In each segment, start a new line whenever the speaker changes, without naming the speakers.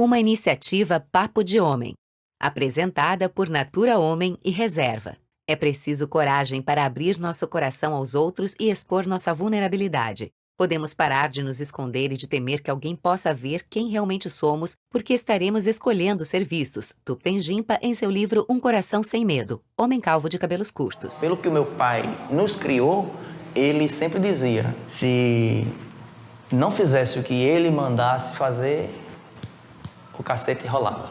Uma iniciativa Papo de Homem, apresentada por Natura Homem e Reserva. É preciso coragem para abrir nosso coração aos outros e expor nossa vulnerabilidade. Podemos parar de nos esconder e de temer que alguém possa ver quem realmente somos, porque estaremos escolhendo ser vistos. Thupten Jinpa em seu livro Um Coração Sem Medo, Homem Calvo de Cabelos Curtos.
Pelo que o meu pai nos criou, ele sempre dizia, se não fizesse o que ele mandasse fazer, o cacete rolava.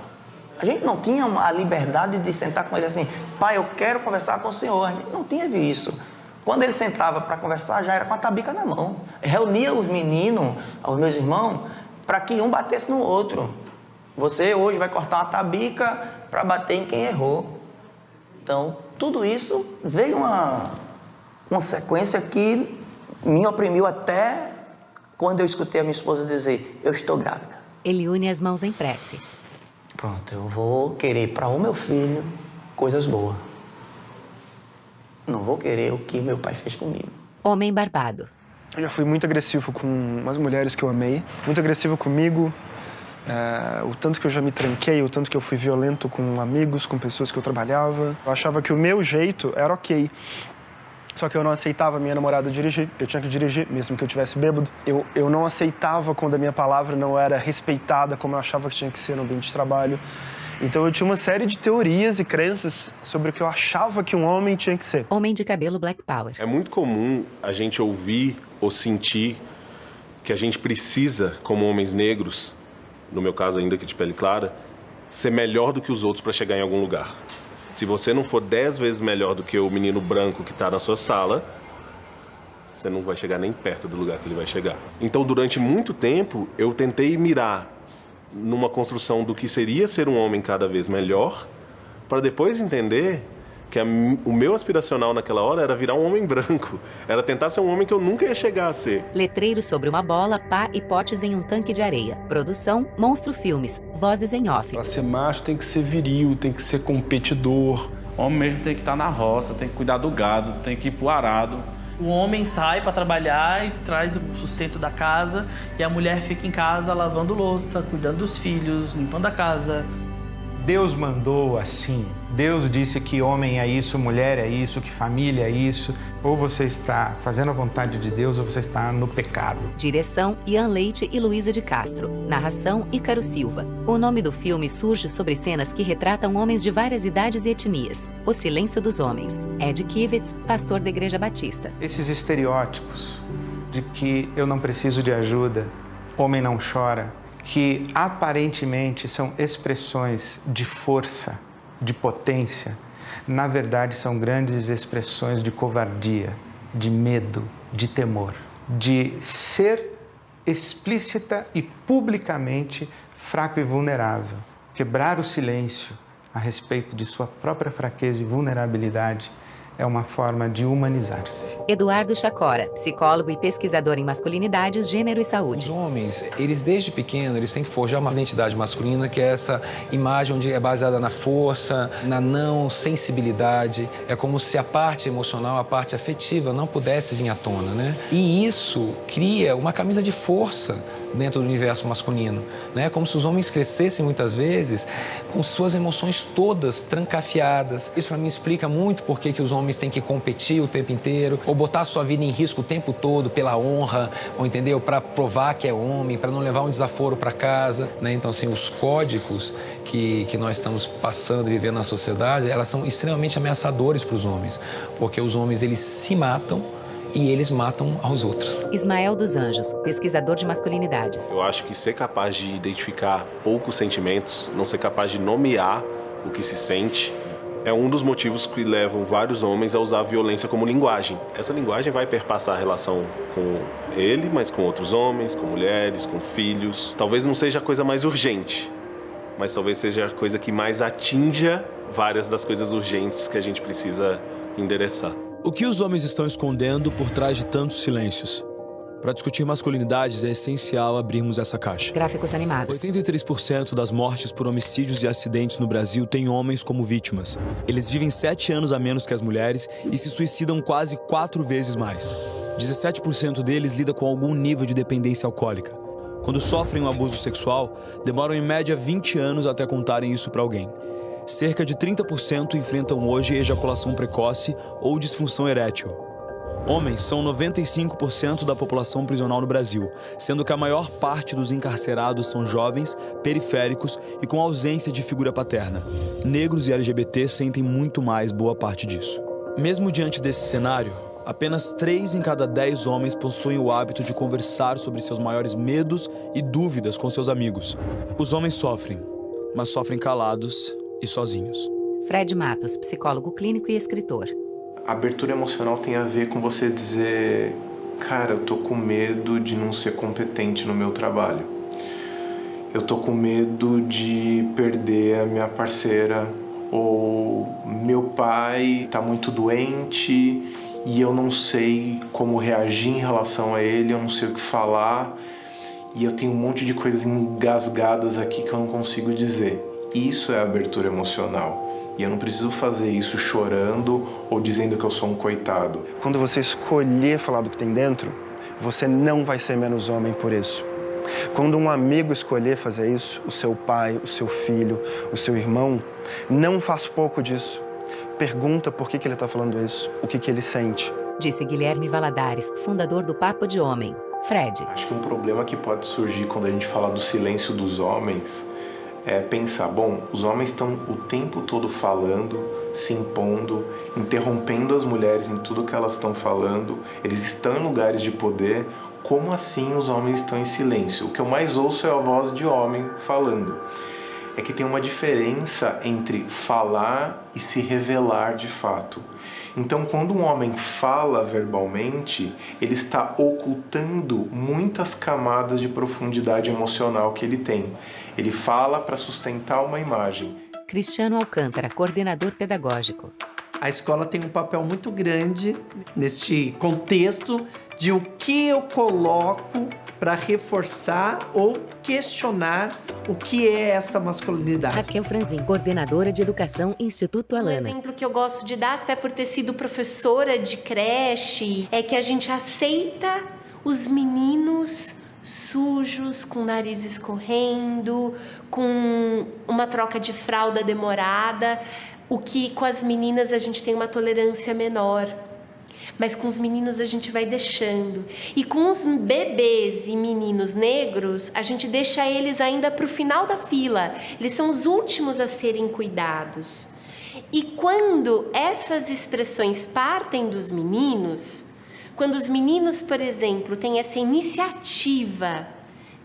A gente não tinha a liberdade de sentar com ele assim, pai, eu quero conversar com o senhor. A gente não teve isso. Quando ele sentava para conversar, já era com a tabica na mão. Reunia os meninos, os meus irmãos, para que um batesse no outro. Você hoje vai cortar uma tabica para bater em quem errou. Então, tudo isso veio uma sequência que me oprimiu até quando eu escutei a minha esposa dizer, eu estou grávida.
Ele une as mãos em prece.
Pronto, eu vou querer para o meu filho coisas boas. Não vou querer o que meu pai fez comigo.
Homem barbado.
Eu já fui muito agressivo com umas mulheres que eu amei. Muito agressivo comigo. O tanto que eu já me tranquei, o tanto que eu fui violento com amigos, com pessoas que eu trabalhava. Eu achava que o meu jeito era ok. Só que eu não aceitava a minha namorada dirigir. Eu tinha que dirigir, mesmo que eu tivesse bêbado. Eu não aceitava quando a minha palavra não era respeitada como eu achava que tinha que ser no ambiente de trabalho. Então eu tinha uma série de teorias e crenças sobre o que eu achava que um homem tinha que ser.
Homem de cabelo Black Power.
É muito comum a gente ouvir ou sentir que a gente precisa, como homens negros, no meu caso ainda que de pele clara, ser melhor do que os outros para chegar em algum lugar. Se você não for 10 vezes melhor do que o menino branco que está na sua sala, você não vai chegar nem perto do lugar que ele vai chegar. Então, durante muito tempo, eu tentei mirar numa construção do que seria ser um homem cada vez melhor, para depois entender que o meu aspiracional naquela hora era virar um homem branco. Era tentar ser um homem que eu nunca ia chegar a ser.
Letreiro sobre uma bola, pá e potes em um tanque de areia. Produção, Monstro Filmes. Vozes em off.
Para ser macho tem que ser viril, tem que ser competidor.
Homem mesmo tem que estar na roça, tem que cuidar do gado, tem que ir pro arado.
O homem sai para trabalhar e traz o sustento da casa e a mulher fica em casa lavando louça, cuidando dos filhos, limpando a casa.
Deus mandou assim. Deus disse que homem é isso, mulher é isso, que família é isso. Ou você está fazendo a vontade de Deus ou você está no pecado.
Direção, Ian Leite e Luísa de Castro. Narração, Ícaro Silva. O nome do filme surge sobre cenas que retratam homens de várias idades e etnias. O Silêncio dos Homens. Ed Kivitz, pastor da Igreja Batista.
Esses estereótipos de que eu não preciso de ajuda, homem não chora, que aparentemente são expressões de força, de potência, na verdade são grandes expressões de covardia, de medo, de temor, de ser explícita e publicamente fraco e vulnerável. Quebrar o silêncio a respeito de sua própria fraqueza e vulnerabilidade é uma forma de humanizar-se.
Eduardo Chacora, psicólogo e pesquisador em masculinidades, gênero e saúde.
Os homens, eles desde pequeno, eles têm que forjar uma identidade masculina, que é essa imagem onde é baseada na força, na não sensibilidade. É como se a parte emocional, a parte afetiva não pudesse vir à tona, né? E isso cria uma camisa de força dentro do universo masculino, né? Como se os homens crescessem muitas vezes com suas emoções todas trancafiadas. Isso para mim explica muito por que os homens têm que competir o tempo inteiro, ou botar a sua vida em risco o tempo todo pela honra, ou entendeu? Para provar que é homem, para não levar um desaforo para casa, né? Então, assim, os códigos que nós estamos passando e vivendo na sociedade, elas são extremamente ameaçadores para os homens, porque os homens, eles se matam e eles matam aos outros.
Ismael dos Anjos, pesquisador de masculinidades.
Eu acho que ser capaz de identificar poucos sentimentos, não ser capaz de nomear o que se sente, é um dos motivos que levam vários homens a usar a violência como linguagem. Essa linguagem vai perpassar a relação com ele, mas com outros homens, com mulheres, com filhos. Talvez não seja a coisa mais urgente, mas talvez seja a coisa que mais atinja várias das coisas urgentes que a gente precisa endereçar.
O que os homens estão escondendo por trás de tantos silêncios? Para discutir masculinidades é essencial abrirmos essa caixa.
Gráficos animados.
83% das mortes por homicídios e acidentes no Brasil têm homens como vítimas. Eles vivem 7 anos a menos que as mulheres e se suicidam quase 4 vezes mais. 17% deles lida com algum nível de dependência alcoólica. Quando sofrem um abuso sexual, demoram em média 20 anos até contarem isso para alguém. Cerca de 30% enfrentam hoje ejaculação precoce ou disfunção erétil. Homens são 95% da população prisional no Brasil, sendo que a maior parte dos encarcerados são jovens, periféricos e com ausência de figura paterna. Negros e LGBT sentem muito mais boa parte disso. Mesmo diante desse cenário, apenas 3 em cada 10 homens possuem o hábito de conversar sobre seus maiores medos e dúvidas com seus amigos. Os homens sofrem, mas sofrem calados e sozinhos.
Fred Matos, psicólogo clínico e escritor.
A abertura emocional tem a ver com você dizer: cara, eu tô com medo de não ser competente no meu trabalho. Eu tô com medo de perder a minha parceira. Ou meu pai tá muito doente e eu não sei como reagir em relação a ele, eu não sei o que falar. E eu tenho um monte de coisas engasgadas aqui que eu não consigo dizer. Isso é abertura emocional. E eu não preciso fazer isso chorando ou dizendo que eu sou um coitado.
Quando você escolher falar do que tem dentro, você não vai ser menos homem por isso. Quando um amigo escolher fazer isso, o seu pai, o seu filho, o seu irmão, não faz pouco disso. Pergunta por que ele está falando isso, o que ele sente.
Disse Guilherme Valadares, fundador do Papo de Homem. Fred.
Acho que um problema que pode surgir quando a gente fala do silêncio dos homens é pensar, bom, os homens estão o tempo todo falando, se impondo, interrompendo as mulheres em tudo que elas estão falando, eles estão em lugares de poder, como assim os homens estão em silêncio? O que eu mais ouço é a voz de homem falando. É que tem uma diferença entre falar e se revelar de fato. Então, quando um homem fala verbalmente, ele está ocultando muitas camadas de profundidade emocional que ele tem. Ele fala para sustentar uma imagem.
Cristiano Alcântara, coordenador pedagógico.
A escola tem um papel muito grande neste contexto de o que eu coloco para reforçar ou questionar o que é esta masculinidade.
Raquel Franzin, coordenadora de educação, Instituto Alana.
Um exemplo que eu gosto de dar, até por ter sido professora de creche, é que a gente aceita os meninos sujos, com o nariz escorrendo, com uma troca de fralda demorada, o que com as meninas a gente tem uma tolerância menor. Mas com os meninos a gente vai deixando. E com os bebês e meninos negros, a gente deixa eles ainda para o final da fila. Eles são os últimos a serem cuidados. E quando essas expressões partem dos meninos, quando os meninos, por exemplo, têm essa iniciativa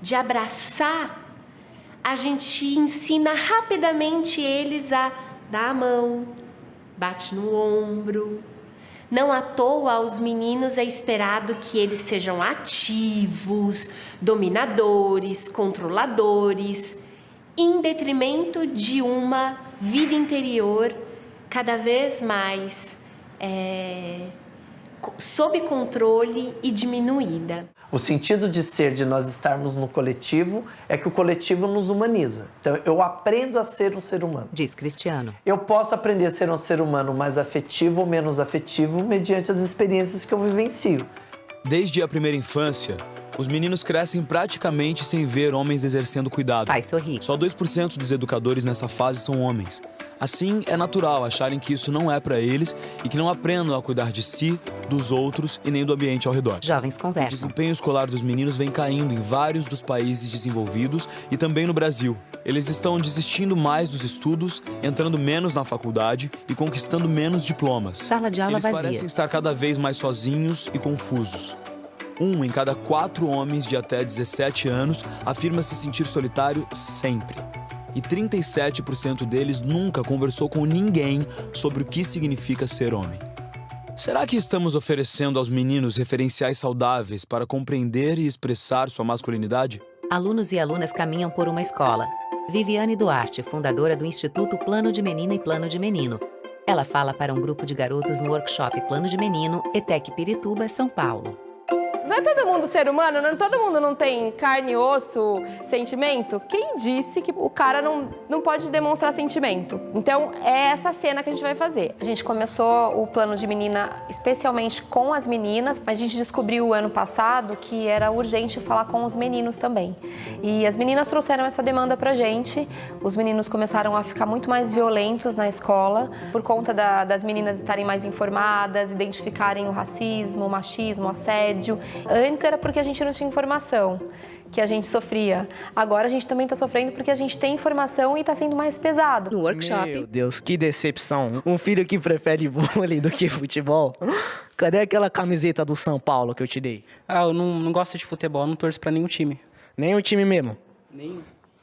de abraçar, a gente ensina rapidamente eles a dar a mão, bate no ombro. Não à toa aos meninos é esperado que eles sejam ativos, dominadores, controladores, em detrimento de uma vida interior cada vez mais sob controle e diminuída.
O sentido de ser, de nós estarmos no coletivo, é que o coletivo nos humaniza. Então, eu aprendo a ser um ser humano.
Diz Cristiano.
Eu posso aprender a ser um ser humano mais afetivo ou menos afetivo mediante as experiências que eu vivencio.
Desde a primeira infância, os meninos crescem praticamente sem ver homens exercendo cuidado.
Pai sorri.
Só 2% dos educadores nessa fase são homens. Assim, é natural acharem que isso não é para eles e que não aprendam a cuidar de si, dos outros e nem do ambiente ao redor.
Jovens
O
conversam.
desempenho escolar dos meninos vem caindo em vários dos países desenvolvidos e também no Brasil. Eles estão desistindo mais dos estudos, entrando menos na faculdade e conquistando menos diplomas.
Sala de aula
Eles
vazia.
parecem estar cada vez mais sozinhos e confusos. 1 em cada 4 homens de até 17 anos afirma se sentir solitário sempre. E 37% deles nunca conversou com ninguém sobre o que significa ser homem. Será que estamos oferecendo aos meninos referenciais saudáveis para compreender e expressar sua masculinidade?
Alunos e alunas caminham por uma escola. Viviane Duarte, fundadora do Instituto Plano de Menina e Plano de Menino. Ela fala para um grupo de garotos no workshop Plano de Menino, ETEC Pirituba, São Paulo.
Não é todo mundo ser humano? Todo mundo não tem carne, osso, sentimento? Quem disse que o cara não pode demonstrar sentimento? Então, é essa cena que a gente vai fazer. A gente começou o plano de menina especialmente com as meninas, mas a gente descobriu ano passado que era urgente falar com os meninos também. E as meninas trouxeram essa demanda pra gente. Os meninos começaram a ficar muito mais violentos na escola, por conta das meninas estarem mais informadas, identificarem o racismo, o machismo, o assédio. Antes era porque a gente não tinha informação, que a gente sofria. Agora a gente também está sofrendo porque a gente tem informação e está sendo mais pesado.
No workshop... Meu Deus, que decepção. Um filho que prefere vôlei do que futebol. Cadê aquela camiseta do São Paulo que eu te dei?
Eu não gosto de futebol, não torço pra nenhum time.
Nenhum time mesmo?
Nenhum.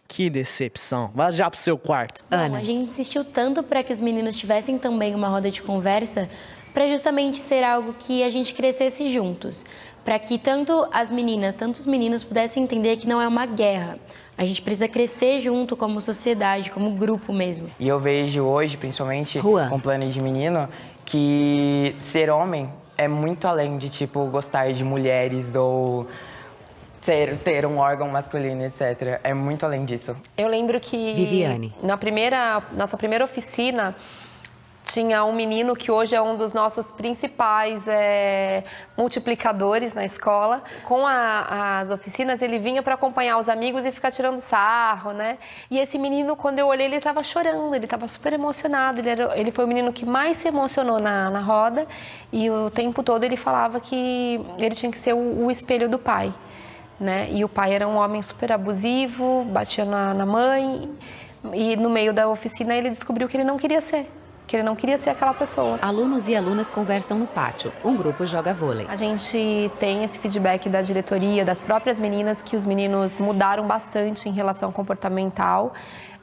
Que decepção. Vá já pro seu quarto.
Ana. A gente insistiu tanto para que os meninos tivessem também uma roda de conversa, para justamente ser algo que a gente crescesse juntos. Para que tanto as meninas, tanto os meninos pudessem entender que não é uma guerra. A gente precisa crescer junto como sociedade, como grupo mesmo.
E eu vejo hoje, principalmente
Juan.
com plano de menino, que ser homem é muito além de, tipo, gostar de mulheres ou ter um órgão masculino, etc. É muito além disso.
Eu lembro que
Viviane.
Nossa primeira oficina, tinha um menino que hoje é um dos nossos principais multiplicadores na escola. Com as oficinas, ele vinha para acompanhar os amigos e ficar tirando sarro, né? E esse menino, quando eu olhei, ele estava chorando, ele estava super emocionado. Ele foi o menino que mais se emocionou na roda e o tempo todo ele falava que ele tinha que ser o espelho do pai, né? E o pai era um homem super abusivo, batia na mãe. E no meio da oficina ele descobriu que ele não queria ser. Que ele não queria ser aquela pessoa.
Alunos e alunas conversam no pátio. Um grupo joga vôlei.
A gente tem esse feedback da diretoria, das próprias meninas, que os meninos mudaram bastante em relação comportamental.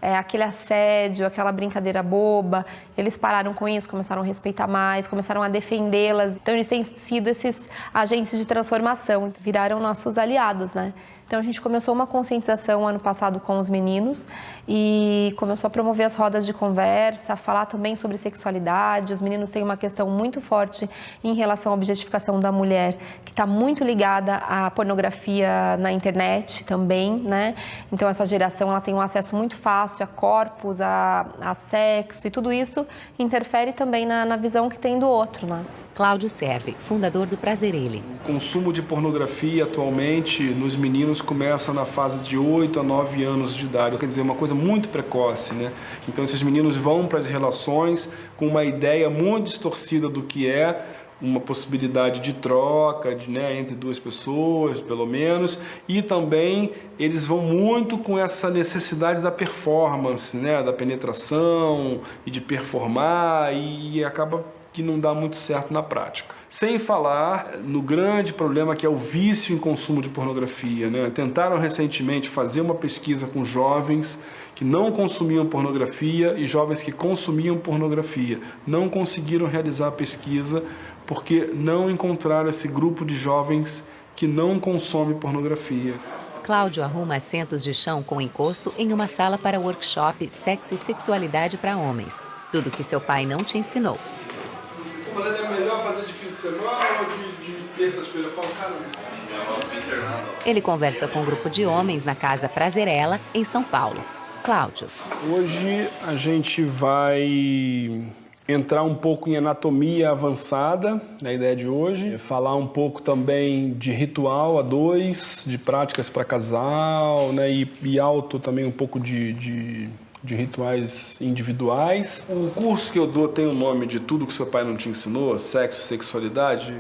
Aquele assédio, aquela brincadeira boba, eles pararam com isso, começaram a respeitar mais, começaram a defendê-las. Então, eles têm sido esses agentes de transformação, viraram nossos aliados, né? Então, a gente começou uma conscientização ano passado com os meninos e começou a promover as rodas de conversa, a falar também sobre sexualidade. Os meninos têm uma questão muito forte em relação à objetificação da mulher, que está muito ligada à pornografia na internet também, né? Então, essa geração ela tem um acesso muito fácil a corpos, a sexo, e tudo isso interfere também na visão que tem do outro, né?
Cláudio Serve, fundador do Prazerele.
O consumo de pornografia atualmente nos meninos começa na fase de 8 a 9 anos de idade, quer dizer, uma coisa muito precoce, né? Então esses meninos vão para as relações com uma ideia muito distorcida do que é uma possibilidade de troca, entre duas pessoas, pelo menos, e também eles vão muito com essa necessidade da performance, né? Da penetração e de performar, e acaba que não dá muito certo na prática. Sem falar no grande problema que é o vício em consumo de pornografia, né? Tentaram recentemente fazer uma pesquisa com jovens que não consumiam pornografia e jovens que consumiam pornografia. Não conseguiram realizar a pesquisa porque não encontraram esse grupo de jovens que não consome pornografia.
Cláudio arruma assentos de chão com encosto em uma sala para workshop Sexo e Sexualidade para Homens. Tudo que seu pai não te ensinou.
Mas é melhor fazer de fim de semana ou de terça-feira? Eu falo, cara,
Ele conversa com um grupo de homens na Casa Prazerela, em São Paulo. Cláudio.
Hoje a gente vai entrar um pouco em anatomia avançada, na ideia de hoje. Falar um pouco também de ritual a dois, de práticas para casal, né? E alto também um pouco de rituais individuais. O curso que eu dou tem o nome de Tudo que Seu Pai Não Te Ensinou, Sexo e Sexualidade,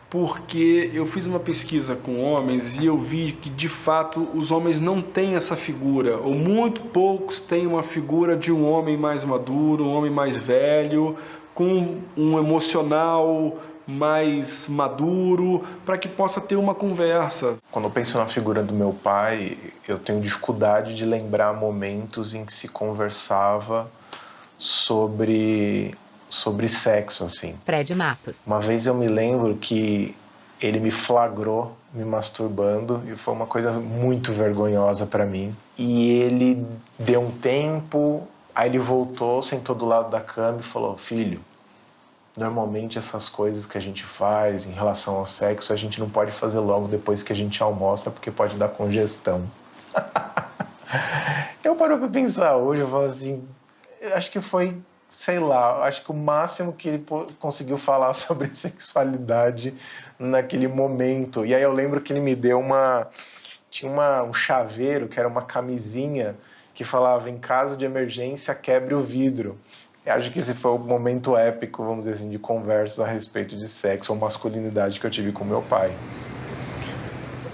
porque eu fiz uma pesquisa com homens e eu vi que, de fato, os homens não têm essa figura, ou muito poucos têm uma figura de um homem mais maduro, um homem mais velho, com um emocional mais maduro, para que possa ter uma conversa.
Quando eu penso na figura do meu pai, eu tenho dificuldade de lembrar momentos em que se conversava sobre sexo, assim.
Fred Matos.
Uma vez eu me lembro que ele me flagrou me masturbando e foi uma coisa muito vergonhosa para mim. E ele deu um tempo, aí ele voltou, sentou do lado da cama e falou: filho, Normalmente essas coisas que a gente faz em relação ao sexo, a gente não pode fazer logo depois que a gente almoça, porque pode dar congestão. Eu paro pra pensar hoje, eu falo assim, eu acho que foi, sei lá, acho que o máximo que ele conseguiu falar sobre sexualidade naquele momento. E aí eu lembro que ele me deu um chaveiro, que era uma camisinha, que falava, em caso de emergência, quebre o vidro. Eu acho que esse foi o momento épico, vamos dizer assim, de conversas a respeito de sexo ou masculinidade que eu tive com meu pai.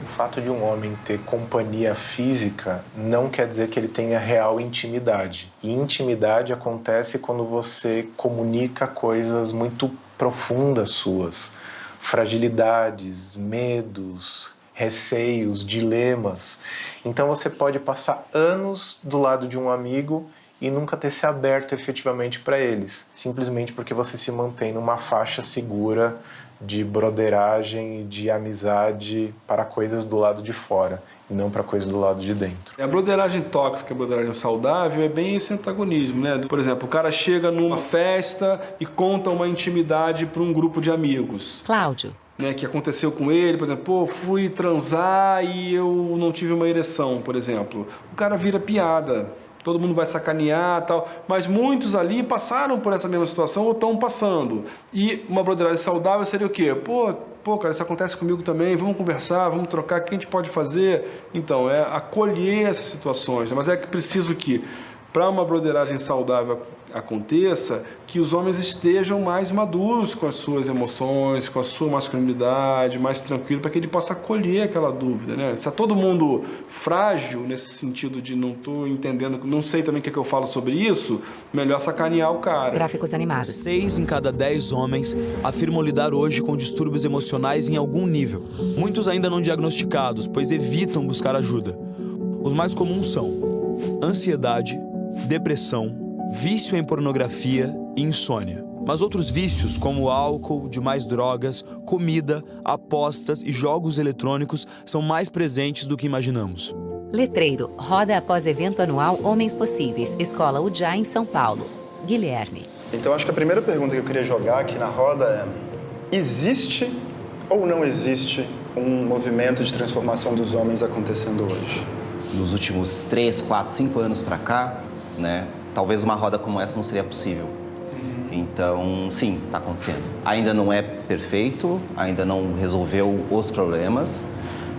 O fato de um homem ter companhia física não quer dizer que ele tenha real intimidade. E intimidade acontece quando você comunica coisas muito profundas suas. Fragilidades, medos, receios, dilemas. Então você pode passar anos do lado de um amigo e nunca ter se aberto efetivamente para eles, simplesmente porque você se mantém numa faixa segura de broderagem e de amizade para coisas do lado de fora e não para coisas do lado de dentro.
A broderagem tóxica, a broderagem saudável é bem esse antagonismo, né? Por exemplo, o cara chega numa festa e conta uma intimidade para um grupo de amigos.
Cláudio.
Né, que aconteceu com ele, por exemplo, pô, fui transar e eu não tive uma ereção, por exemplo. O cara vira piada. Todo mundo vai sacanear e tal, mas muitos ali passaram por essa mesma situação ou estão passando. E uma broderagem saudável seria o quê? Pô, cara, isso acontece comigo também, vamos conversar, vamos trocar, o que a gente pode fazer? Então, é acolher essas situações, né? Mas é que preciso que, para uma broderagem saudável aconteça, que os homens estejam mais maduros com as suas emoções, com a sua masculinidade, mais tranquilo, para que ele possa acolher aquela dúvida, né? Se é todo mundo frágil, nesse sentido de não estou entendendo, não sei também o que eu falo sobre isso, melhor sacanear o cara.
Gráficos animados.
6 em cada 10 homens afirmam lidar hoje com distúrbios emocionais em algum nível. Muitos ainda não diagnosticados, pois evitam buscar ajuda. Os mais comuns são ansiedade, depressão, vício em pornografia e insônia. Mas outros vícios, como álcool, demais drogas, comida, apostas e jogos eletrônicos, são mais presentes do que imaginamos.
Letreiro, roda após evento anual Homens Possíveis, Escola UJA em São Paulo. Guilherme.
Então, acho que a primeira pergunta que eu queria jogar aqui na roda é: existe ou não existe um movimento de transformação dos homens acontecendo hoje?
Nos últimos 3, 4, 5 anos para cá, né? Talvez uma roda como essa não seria possível. Então, sim, está acontecendo. Ainda não é perfeito, ainda não resolveu os problemas,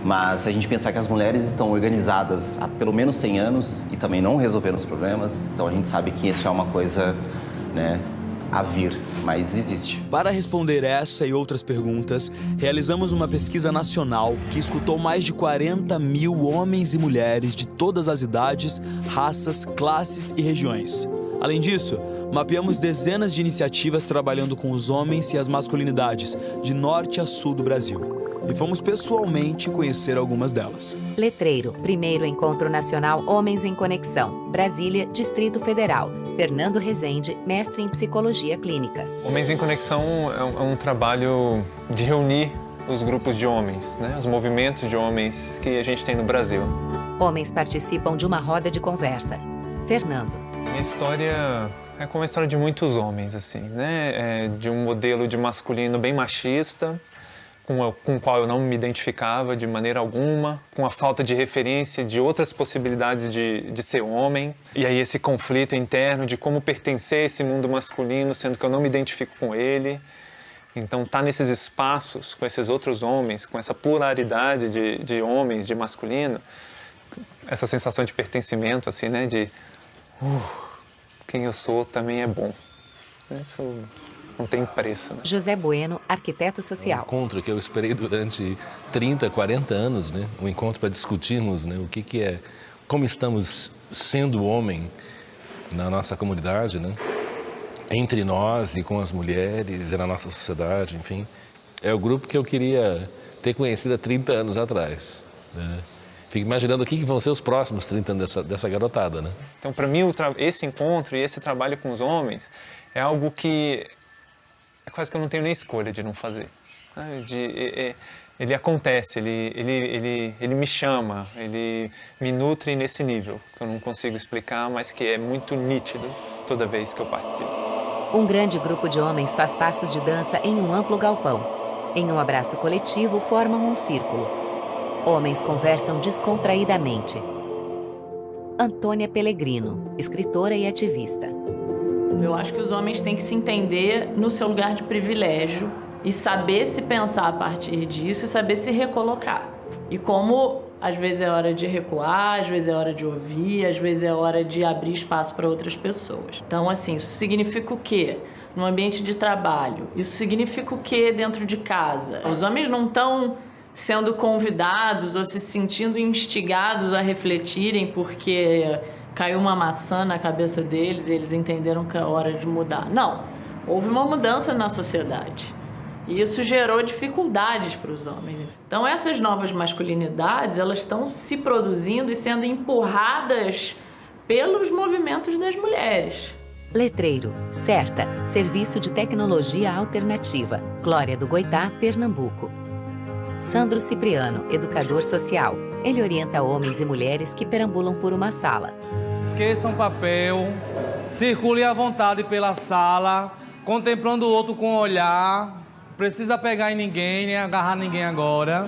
mas se a gente pensar que as mulheres estão organizadas há pelo menos 100 anos e também não resolveram os problemas, então a gente sabe que isso é uma coisa, né, a vir, mas existe.
Para responder essa e outras perguntas, realizamos uma pesquisa nacional que escutou mais de 40 mil homens e mulheres de todas as idades, raças, classes e regiões. Além disso, mapeamos dezenas de iniciativas trabalhando com os homens e as masculinidades, de norte a sul do Brasil. E fomos pessoalmente conhecer algumas delas.
Letreiro, primeiro Encontro Nacional Homens em Conexão, Brasília, Distrito Federal. Fernando Rezende, mestre em Psicologia Clínica.
Homens em Conexão é um trabalho de reunir os grupos de homens, né? Os movimentos de homens que a gente tem no Brasil.
Homens participam de uma roda de conversa. Fernando.
Minha história é como a história de muitos homens, assim, né? De um modelo de masculino bem machista, com o qual eu não me identificava de maneira alguma, com a falta de referência de outras possibilidades de ser homem. E aí esse conflito interno de como pertencer a esse mundo masculino, sendo que eu não me identifico com ele. Então, tá nesses espaços, com esses outros homens, com essa pluralidade de homens, de masculino, essa sensação de pertencimento, assim, né? De quem eu sou também é bom. Isso não tem preço, né?
José Bueno, arquiteto social.
Um encontro que eu esperei durante 30, 40 anos, né? Um encontro para discutirmos, né? O que é, como estamos sendo homem na nossa comunidade, né? Entre nós e com as mulheres e na nossa sociedade, enfim. É o grupo que eu queria ter conhecido há 30 anos atrás, né? Fico imaginando o que vão ser os próximos 30 anos dessa garotada, né?
Então, para mim, esse encontro e esse trabalho com os homens é algo que é quase que eu não tenho nem escolha de não fazer. Ele acontece, ele me chama, ele me nutre nesse nível, que eu não consigo explicar, mas que é muito nítido toda vez que eu participo.
Um grande grupo de homens faz passos de dança em um amplo galpão. Em um abraço coletivo, formam um círculo. Homens conversam descontraídamente. Antônia Pellegrino, escritora e ativista.
Eu acho que os homens têm que se entender no seu lugar de privilégio e saber se pensar a partir disso e saber se recolocar. E como às vezes é hora de recuar, às vezes é hora de ouvir, às vezes é hora de abrir espaço para outras pessoas. Então, assim, isso significa o quê? No ambiente de trabalho. Isso significa o quê dentro de casa? Os homens não estão sendo convidados ou se sentindo instigados a refletirem porque caiu uma maçã na cabeça deles e eles entenderam que é hora de mudar. Não. Houve uma mudança na sociedade. E isso gerou dificuldades para os homens. Então, essas novas masculinidades, elas estão se produzindo e sendo empurradas pelos movimentos das mulheres.
Letreiro, CERTA, Serviço de Tecnologia Alternativa, Glória do Goitá, Pernambuco. Sandro Cipriano, educador social. Ele orienta homens e mulheres que perambulam por uma sala.
Esqueçam papel, circule à vontade pela sala, contemplando o outro com o olhar. Precisa pegar em ninguém, nem agarrar ninguém agora,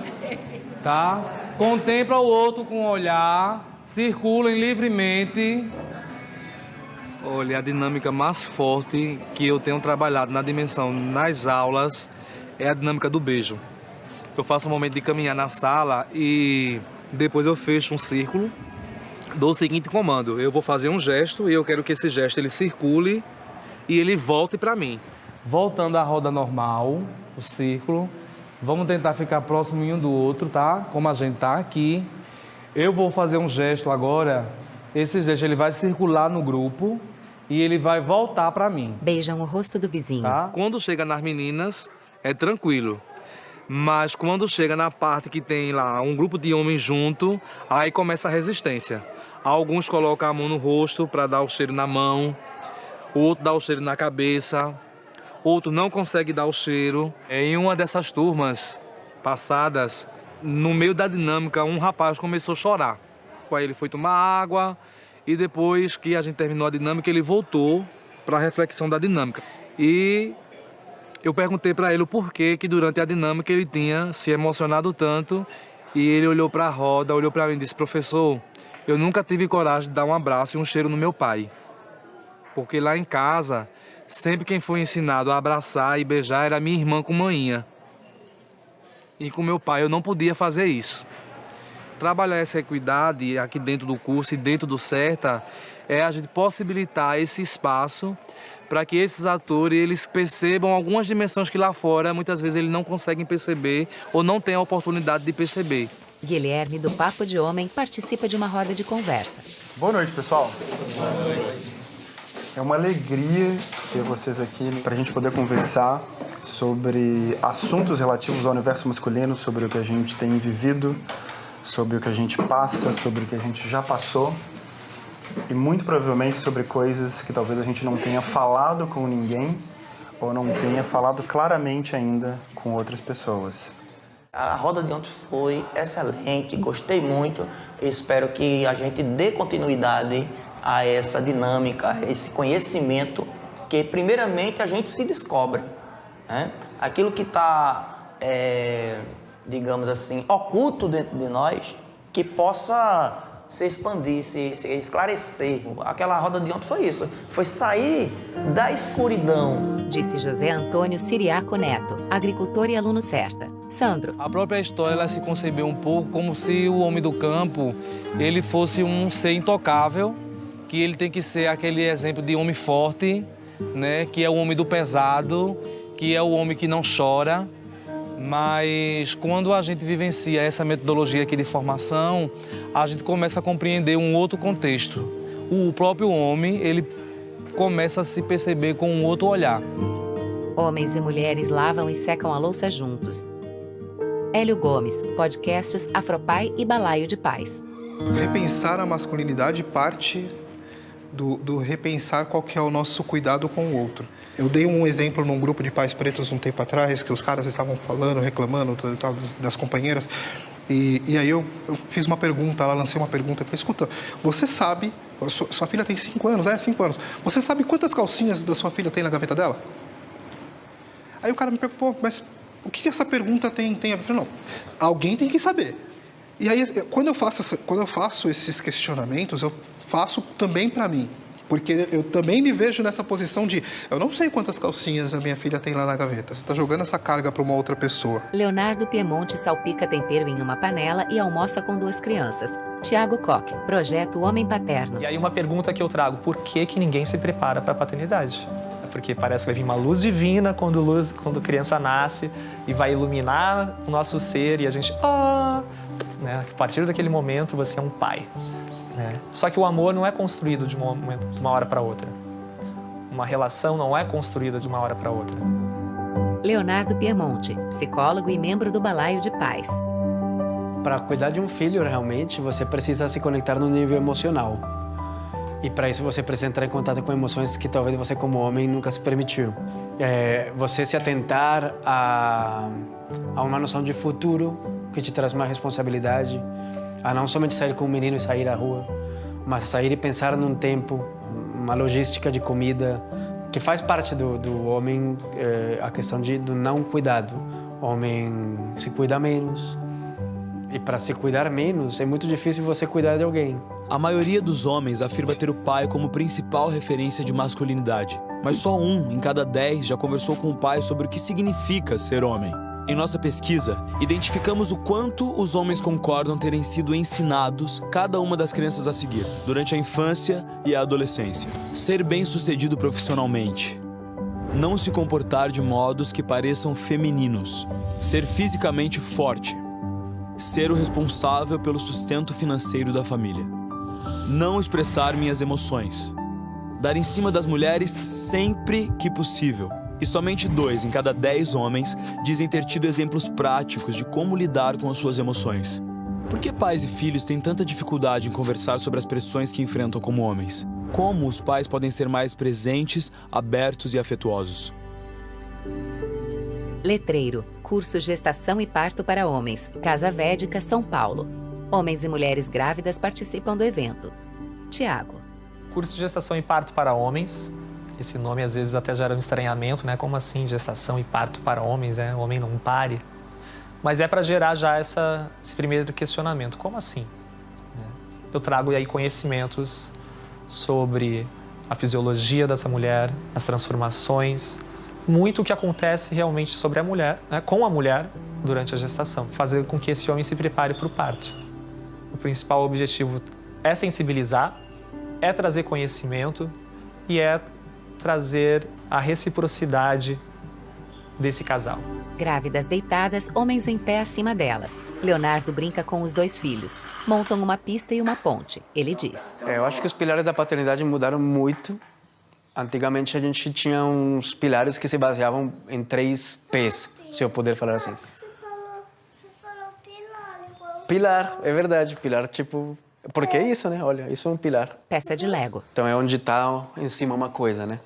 tá? Contempla o outro com o olhar, circulem livremente. Olha, a dinâmica mais forte que eu tenho trabalhado na dimensão nas aulas é a dinâmica do beijo. Eu faço um momento de caminhar na sala e depois eu fecho um círculo, dou o seguinte comando: eu vou fazer um gesto e eu quero que esse gesto ele circule e ele volte para mim. Voltando à roda normal, o círculo, vamos tentar ficar próximo um do outro, tá? Como a gente tá aqui. Eu vou fazer um gesto agora, esse gesto ele vai circular no grupo e ele vai voltar para mim.
Beijam o rosto do vizinho.
Tá? Quando chega nas meninas, é tranquilo. Mas quando chega na parte que tem lá um grupo de homens junto, aí começa a resistência. Alguns colocam a mão no rosto para dar o cheiro na mão, o outro dá o cheiro na cabeça, outro não consegue dar o cheiro. Em uma dessas turmas passadas, no meio da dinâmica, um rapaz começou a chorar. Aí ele foi tomar água e depois que a gente terminou a dinâmica, ele voltou para a reflexão da dinâmica. E eu perguntei para ele o porquê que durante a dinâmica ele tinha se emocionado tanto e ele olhou para a roda, olhou para mim e disse: professor, eu nunca tive coragem de dar um abraço e um cheiro no meu pai. Porque lá em casa, sempre quem foi ensinado a abraçar e beijar era minha irmã com manhinha. E com meu pai eu não podia fazer isso. Trabalhar essa equidade aqui dentro do curso e dentro do CERTA é a gente possibilitar esse espaço para que esses atores eles percebam algumas dimensões que lá fora muitas vezes eles não conseguem perceber ou não têm a oportunidade de perceber.
Guilherme, do Papo de Homem, participa de uma roda de conversa.
Boa noite, pessoal. Boa noite. É uma alegria ter vocês aqui para a gente poder conversar sobre assuntos relativos ao universo masculino, sobre o que a gente tem vivido, sobre o que a gente passa, sobre o que a gente já passou e muito provavelmente sobre coisas que talvez a gente não tenha falado com ninguém ou não tenha falado claramente ainda com outras pessoas.
A roda de ontem foi excelente, gostei muito. Eu espero que a gente dê continuidade a essa dinâmica, a esse conhecimento, que primeiramente a gente se descobre, né? Aquilo que está, digamos assim, oculto dentro de nós, que possa se expandir, se esclarecer. Aquela roda de ontem foi isso, foi sair da escuridão.
Disse José Antônio Siriaco Neto, agricultor e aluno CERTA. Sandro.
A própria história ela se concebeu um pouco como se o homem do campo ele fosse um ser intocável, que ele tem que ser aquele exemplo de homem forte, né? Que é o homem do pesado, que é o homem que não chora. Mas quando a gente vivencia essa metodologia aqui de formação, a gente começa a compreender um outro contexto. O próprio homem, ele começa a se perceber com um outro olhar.
Homens e mulheres lavam e secam a louça juntos. Hélio Gomes, podcasts Afropai e Balaio de Paz.
Repensar a masculinidade parte do repensar qual que é o nosso cuidado com o outro. Eu dei um exemplo num grupo de pais pretos um tempo atrás, que os caras estavam falando, reclamando das companheiras, E aí eu fiz uma pergunta, lancei uma pergunta, eu falei, escuta, você sabe, sua filha tem 5 anos, 5 anos, você sabe quantas calcinhas da sua filha tem na gaveta dela? Aí o cara me perguntou, mas o que essa pergunta tem a ver? Eu falei, não, alguém tem que saber. E aí, quando eu faço esses questionamentos, eu faço também para mim. Porque eu também me vejo nessa posição de, eu não sei quantas calcinhas a minha filha tem lá na gaveta. Você está jogando essa carga para uma outra pessoa.
Leonardo Piemonte salpica tempero em uma panela e almoça com 2 crianças. Tiago Koch, projeto Homem Paterno.
E aí uma pergunta que eu trago, por que ninguém se prepara para a paternidade? Porque parece que vai vir uma luz divina quando a criança nasce e vai iluminar o nosso ser e a gente, né? A partir daquele momento você é um pai. Né? Só que o amor não é construído de uma hora para outra. Uma relação não é construída de uma hora para outra.
Leonardo Piemonte, psicólogo e membro do Balaio de Pais.
Para cuidar de um filho, realmente, você precisa se conectar no nível emocional. E para isso você precisa entrar em contato com emoções que talvez você, como homem, nunca se permitiu. Você se atentar a uma noção de futuro que te traz uma responsabilidade, a não somente sair com o menino e sair à rua, mas sair e pensar num tempo, uma logística de comida, que faz parte do homem, a questão do não cuidado. O homem se cuida menos. E para se cuidar menos, é muito difícil você cuidar de alguém.
A maioria dos homens afirma ter o pai como principal referência de masculinidade. Mas só 1 em cada 10 já conversou com o pai sobre o que significa ser homem. Em nossa pesquisa, identificamos o quanto os homens concordam terem sido ensinados cada uma das crenças a seguir, durante a infância e a adolescência. Ser bem-sucedido profissionalmente. Não se comportar de modos que pareçam femininos. Ser fisicamente forte. Ser o responsável pelo sustento financeiro da família. Não expressar minhas emoções. Dar em cima das mulheres sempre que possível. E somente 2 em cada 10 homens dizem ter tido exemplos práticos de como lidar com as suas emoções. Por que pais e filhos têm tanta dificuldade em conversar sobre as pressões que enfrentam como homens? Como os pais podem ser mais presentes, abertos e afetuosos?
Letreiro, curso Gestação e Parto para Homens, Casa Védica, São Paulo. Homens e mulheres grávidas participam do evento. Tiago.
Curso de Gestação e Parto para Homens. Esse nome às vezes até gera um estranhamento, né? Como assim, gestação e parto para homens, né? O homem não pare. Mas é para gerar já esse primeiro questionamento. Como assim? Eu trago aí conhecimentos sobre a fisiologia dessa mulher, as transformações, muito o que acontece realmente sobre a mulher, né? Com a mulher durante a gestação. Fazer com que esse homem se prepare para o parto. O principal objetivo é sensibilizar, é trazer conhecimento e é trazer a reciprocidade desse casal.
Grávidas deitadas, homens em pé acima delas. Leonardo brinca com os 2 filhos. Montam uma pista e uma ponte. Ele diz.
Eu acho que os pilares da paternidade mudaram muito. Antigamente a gente tinha uns pilares que se baseavam em 3 P's, se eu puder falar assim.
Você falou pilar.
Pilar, é verdade. Pilar, tipo... Porque é isso, né? Olha, isso é um pilar.
Peça de Lego.
Então é onde está em cima uma coisa, né?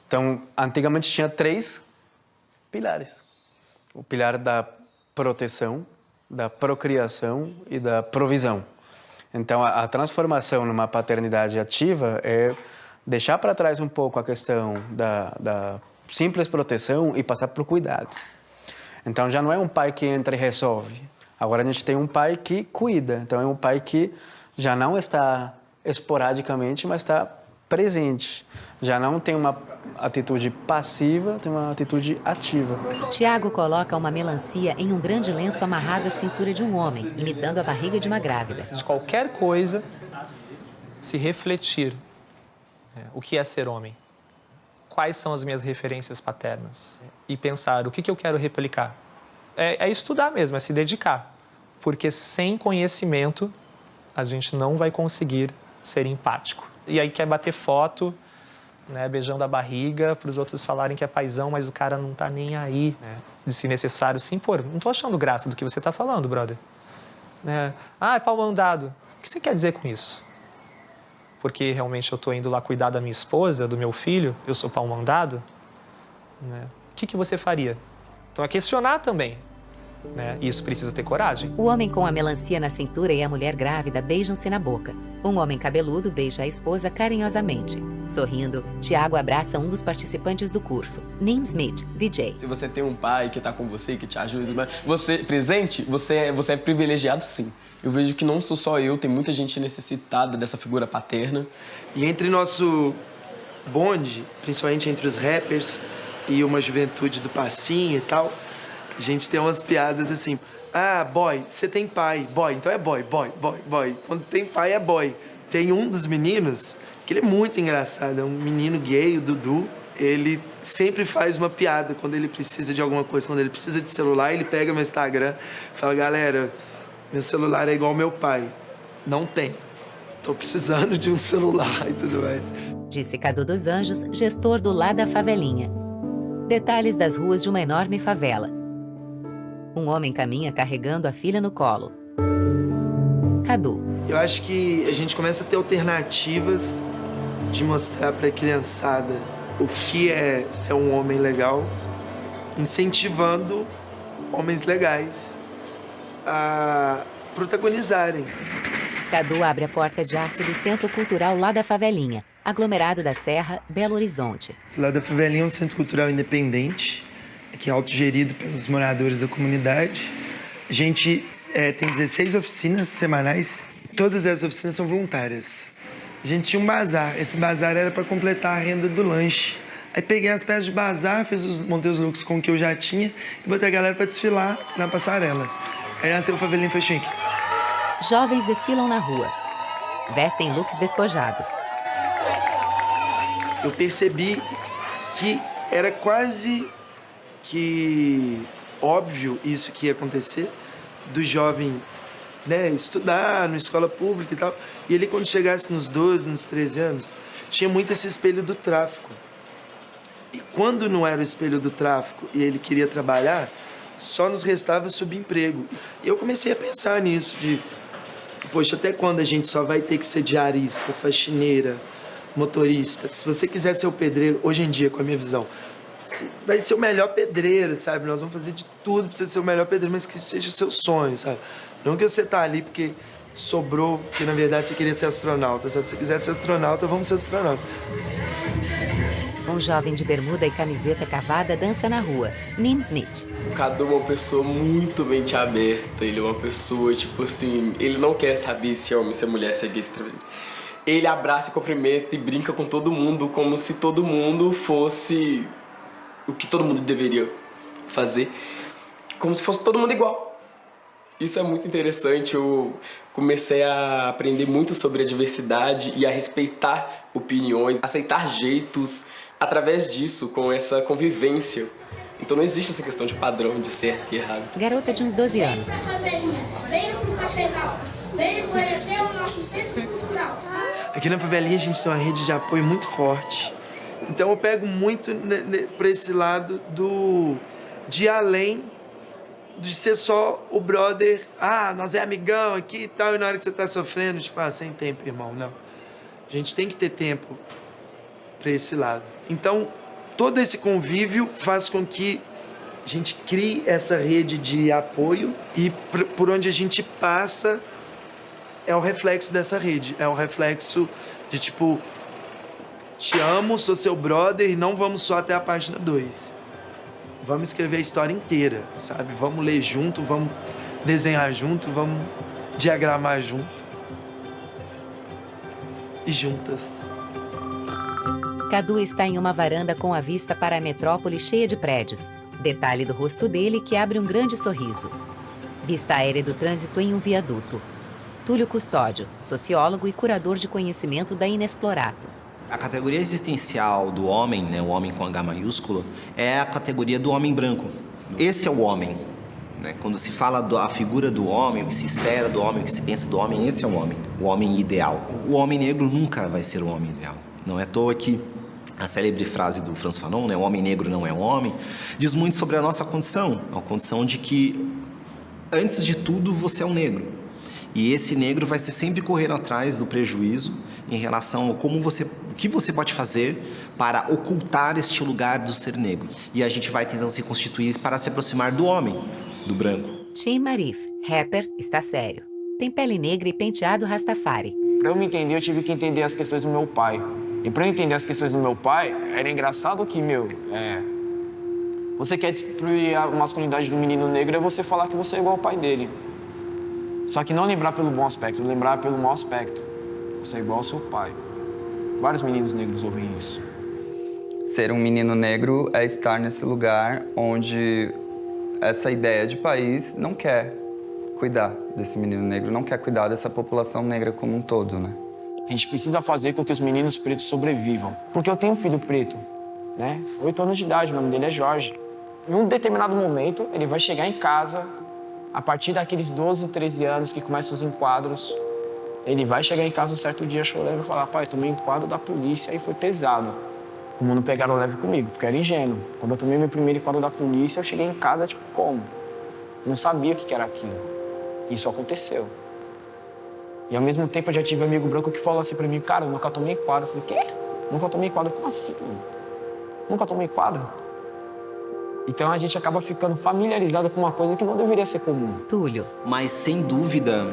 Então, antigamente tinha 3 pilares. O pilar da proteção, da procriação e da provisão. Então, a transformação numa paternidade ativa é deixar para trás um pouco a questão da simples proteção e passar para o cuidado. Então, já não é um pai que entra e resolve. Agora a gente tem um pai que cuida. Então, é um pai que já não está esporadicamente, mas está presente. Já não tem uma atitude passiva, tem uma atitude ativa.
Tiago coloca uma melancia em um grande lenço amarrado à cintura de um homem, imitando a barriga de uma grávida.
De qualquer coisa, se refletir. O que é ser homem? Quais são as minhas referências paternas? E pensar, o que eu quero replicar? É estudar mesmo, é se dedicar. Porque sem conhecimento, a gente não vai conseguir ser empático. E aí quer bater foto, né, beijando a barriga, para os outros falarem que é paizão, mas o cara não tá nem aí, né? De se necessário se impor. Não tô achando graça do que você tá falando, brother. Né? É pau mandado. O que você quer dizer com isso? Porque realmente eu tô indo lá cuidar da minha esposa, do meu filho, eu sou pau mandado? Né? O que você faria? Então é questionar também. né? Isso precisa ter coragem.
O homem com a melancia na cintura e a mulher grávida beijam-se na boca. Um homem cabeludo beija a esposa carinhosamente. Sorrindo, Tiago abraça um dos participantes do curso, Nim Smith, DJ.
Se você tem um pai que tá com você, que te ajuda, você presente, você é privilegiado sim. Eu vejo que não sou só eu, tem muita gente necessitada dessa figura paterna.
E entre nosso bonde, principalmente entre os rappers e uma juventude do passinho e tal, a gente tem umas piadas assim, ah, boy, você tem pai, boy, então é boy. Quando tem pai é boy. Tem um dos meninos, que ele é muito engraçado, é um menino gay, o Dudu, ele sempre faz uma piada quando ele precisa de alguma coisa, quando ele precisa de celular, ele pega meu Instagram e fala, galera, meu celular é igual ao meu pai, não tem. Tô precisando de um celular e tudo mais.
Disse Cadu dos Anjos, gestor do Lá da Favelinha. Detalhes das ruas de uma enorme favela. Um homem caminha carregando a filha no colo. Cadu.
Eu acho que a gente começa a ter alternativas de mostrar pra criançada o que é ser um homem legal, incentivando homens legais a protagonizarem.
Cadu abre a porta de aço do Centro Cultural Lá da Favelinha, aglomerado da Serra, Belo Horizonte.
Esse Lá da Favelinha é um centro cultural independente, que é autogerido pelos moradores da comunidade. A gente tem 16 oficinas semanais, todas as oficinas são voluntárias. A gente tinha um bazar, esse bazar era para completar a renda do lanche. Aí peguei as peças de bazar, montei os looks com o que eu já tinha e botei a galera para desfilar na passarela. Aí nasceu o Favelinha Fashion Week.
Jovens desfilam na rua. Vestem looks despojados.
Eu percebi que era quase que óbvio isso que ia acontecer, do jovem, né, estudar na escola pública e tal. E ele, quando chegasse nos 12, nos 13 anos, tinha muito esse espelho do tráfico. E quando não era o espelho do tráfico e ele queria trabalhar, só nos restava subemprego. E eu comecei a pensar nisso, de, poxa, até quando a gente só vai ter que ser diarista, faxineira, motorista? Se você quiser ser o pedreiro, hoje em dia, com a minha visão, vai ser o melhor pedreiro, sabe? Nós vamos fazer de tudo pra você ser o melhor pedreiro, mas que seja seu sonho, sabe? Não que você tá ali porque sobrou, que na verdade você queria ser astronauta, sabe? Se você quiser ser astronauta, vamos ser astronauta.
Um jovem de bermuda e camiseta cavada dança na rua, Nim Smith.
O Cadu é uma pessoa muito mente aberta, ele é uma pessoa, tipo assim, ele não quer saber se é homem, se é mulher, se é gay, se é travesti. Ele abraça e cumprimenta e brinca com todo mundo, como se todo mundo fosse o que todo mundo deveria fazer, como se fosse todo mundo igual. Isso é muito interessante, eu comecei a aprender muito sobre a diversidade e a respeitar opiniões, aceitar jeitos, através disso, com essa convivência. Então não existe essa questão de padrão, de certo e errado.
Garota de uns 12 anos.
Venha pra favelinha, venha pro cafezal, venha conhecer o nosso centro cultural.
Aqui na favelinha a gente tem uma rede de apoio muito forte. Então eu pego muito pra esse lado de ir além de ser só o brother, nós é amigão aqui e tal, e na hora que você tá sofrendo, tipo, sem tempo, irmão, não. A gente tem que ter tempo pra esse lado. Então, todo esse convívio faz com que a gente crie essa rede de apoio e por onde a gente passa é o reflexo dessa rede, é o reflexo de tipo, te amo, sou seu brother e não vamos só até a página 2. Vamos escrever a história inteira, sabe? Vamos ler junto, vamos desenhar junto, vamos diagramar junto. E juntas.
Cadu está em uma varanda com a vista para a metrópole cheia de prédios. Detalhe do rosto dele que abre um grande sorriso. Vista aérea do trânsito em um viaduto. Túlio Custódio, sociólogo e curador de conhecimento da Inexplorato.
A categoria existencial do homem, né, o homem com H maiúsculo, é a categoria do homem branco. Esse é o homem. Né? Quando se fala da figura do homem, o que se espera do homem, o que se pensa do homem, esse é o homem ideal. O homem negro nunca vai ser o homem ideal. Não é à toa que a célebre frase do Frantz Fanon, né, o homem negro não é um homem, diz muito sobre a nossa condição, a condição de que, antes de tudo, você é um negro. E esse negro vai ser sempre correndo atrás do prejuízo em relação a o que você pode fazer para ocultar este lugar do ser negro. E a gente vai tentando se constituir para se aproximar do homem,
do branco.
Tim Marif, rapper, está sério. Tem pele negra e penteado Rastafari.
Para eu me entender, eu tive que entender as questões do meu pai. E para eu entender as questões do meu pai, era engraçado que, você quer destruir a masculinidade do menino negro é você falar que você é igual ao pai dele. Só que não lembrar pelo bom aspecto, lembrar pelo mau aspecto. Você é igual ao seu pai. Vários meninos negros ouvem isso.
Ser um menino negro é estar nesse lugar onde essa ideia de país não quer cuidar desse menino negro, não quer cuidar dessa população negra como um todo, né?
A gente precisa fazer com que os meninos pretos sobrevivam. Porque eu tenho um filho preto, né? 8 anos de idade, o nome dele é Jorge. Em um determinado momento, ele vai chegar em casa, a partir daqueles 12, 13 anos que começam os enquadros, ele vai chegar em casa um certo dia chorando e falar: pai, tomei um enquadro da polícia e foi pesado. Como não pegaram leve comigo, porque eu era ingênuo. Quando eu tomei meu primeiro enquadro da polícia, eu cheguei em casa, tipo, como? Não sabia o que era aquilo. Isso aconteceu. E ao mesmo tempo eu já tive um amigo branco que falou assim pra mim: cara, eu nunca tomei enquadro. Eu falei: quê? Nunca tomei enquadro? Como assim? Nunca tomei enquadro? Então a gente acaba ficando familiarizado com uma coisa que não deveria ser comum.
Túlio.
Mas, sem dúvida,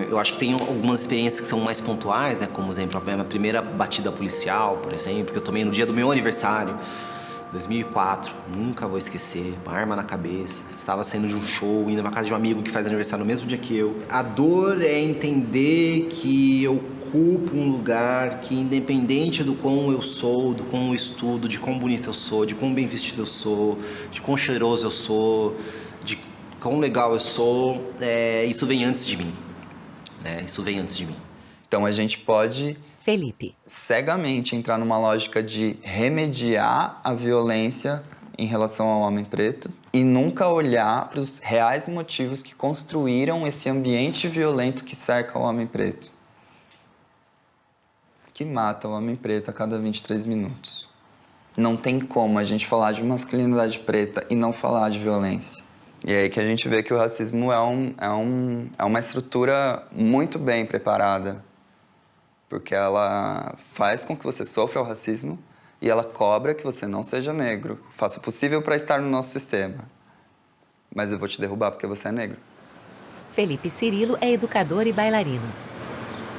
eu acho que tem algumas experiências que são mais pontuais, né? Como, exemplo, a minha primeira batida policial, por exemplo, que eu tomei no dia do meu aniversário, 2004. Nunca vou esquecer. Uma arma na cabeça. Estava saindo de um show, indo pra casa de um amigo que faz aniversário no mesmo dia que eu. A dor é entender que eu ocupo um lugar que, independente do quão eu sou, do quão eu estudo, de quão bonito eu sou, de quão bem vestido eu sou, de quão cheiroso eu sou, de quão legal eu sou, isso vem antes de mim, né? Isso vem antes de mim.
Então a gente pode,
Felipe,
cegamente entrar numa lógica de remediar a violência em relação ao homem preto e nunca olhar para os reais motivos que construíram esse ambiente violento que cerca o homem preto, que mata o homem preto a cada 23 minutos. Não tem como a gente falar de masculinidade preta e não falar de violência. E é aí que a gente vê que o racismo é uma estrutura muito bem preparada, porque ela faz com que você sofra o racismo e ela cobra que você não seja negro. Faça o possível para estar no nosso sistema, mas eu vou te derrubar porque você é negro.
Felipe Cirilo é educador e bailarino.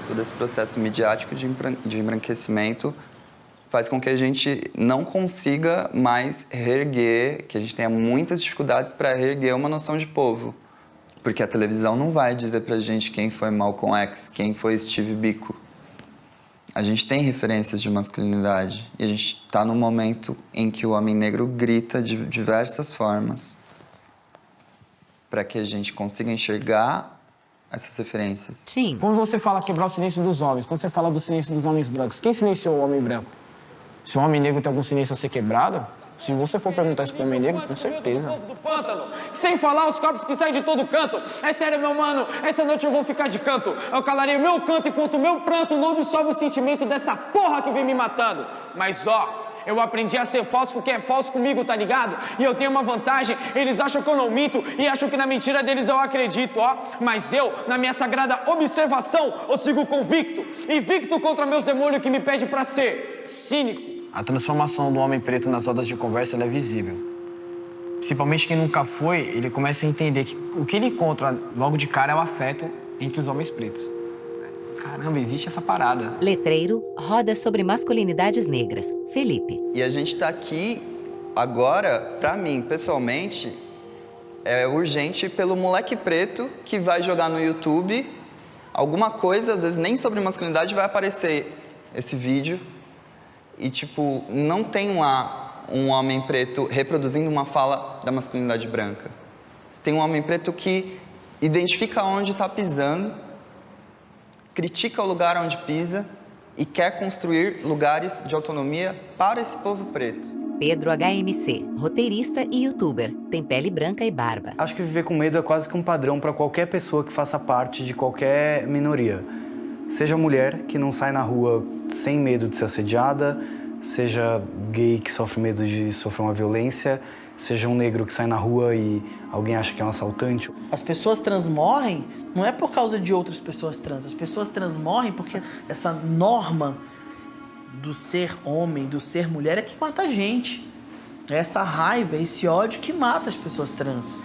Todo esse processo midiático de embranquecimento faz com que a gente não consiga mais reerguer, que a gente tenha muitas dificuldades para reerguer uma noção de povo. Porque a televisão não vai dizer pra gente quem foi Malcolm X, quem foi Steve Biko. A gente tem referências de masculinidade e a gente está num momento em que o homem negro grita de diversas formas para que a gente consiga enxergar essas referências.
Sim.
Quando você fala quebrar o silêncio dos homens, quando você fala do silêncio dos homens brancos, quem silenciou o homem branco? Se o homem negro tem algum silêncio a ser quebrado, se você for perguntar isso pro homem negro, com certeza.
Do pântano, sem falar os corpos que saem de todo canto. É sério, meu mano, essa noite eu vou ficar de canto. Eu calarei o meu canto enquanto o meu pranto não dissolve o sentimento dessa porra que vem me matando. Mas ó, eu aprendi a ser falso com quem é falso comigo, tá ligado? E eu tenho uma vantagem, eles acham que eu não minto e acham que na mentira deles eu acredito, ó. Mas eu, na minha sagrada observação, eu sigo convicto. Invicto contra meus demônios que me pedem pra ser cínico.
A transformação do homem preto nas rodas de conversa ela é visível. Principalmente quem nunca foi, ele começa a entender que o que ele encontra logo de cara é o afeto entre os homens pretos. Caramba, existe essa parada.
Letreiro, roda sobre masculinidades negras. Felipe.
E a gente tá aqui agora, pra mim, pessoalmente, é urgente pelo moleque preto que vai jogar no YouTube alguma coisa, às vezes nem sobre masculinidade, vai aparecer esse vídeo e, tipo, não tem lá um homem preto reproduzindo uma fala da masculinidade branca. Tem um homem preto que identifica onde está pisando, critica o lugar onde pisa e quer construir lugares de autonomia para esse povo preto.
Pedro HMC, roteirista e youtuber, tem pele branca e barba.
Acho que viver com medo é quase que um padrão para qualquer pessoa que faça parte de qualquer minoria. Seja mulher que não sai na rua sem medo de ser assediada, seja gay que sofre medo de sofrer uma violência, seja um negro que sai na rua e alguém acha que é um assaltante.
As pessoas trans morrem não é por causa de outras pessoas trans. As pessoas trans morrem porque essa norma do ser homem, do ser mulher é que mata a gente. É essa raiva, esse ódio que mata as pessoas trans.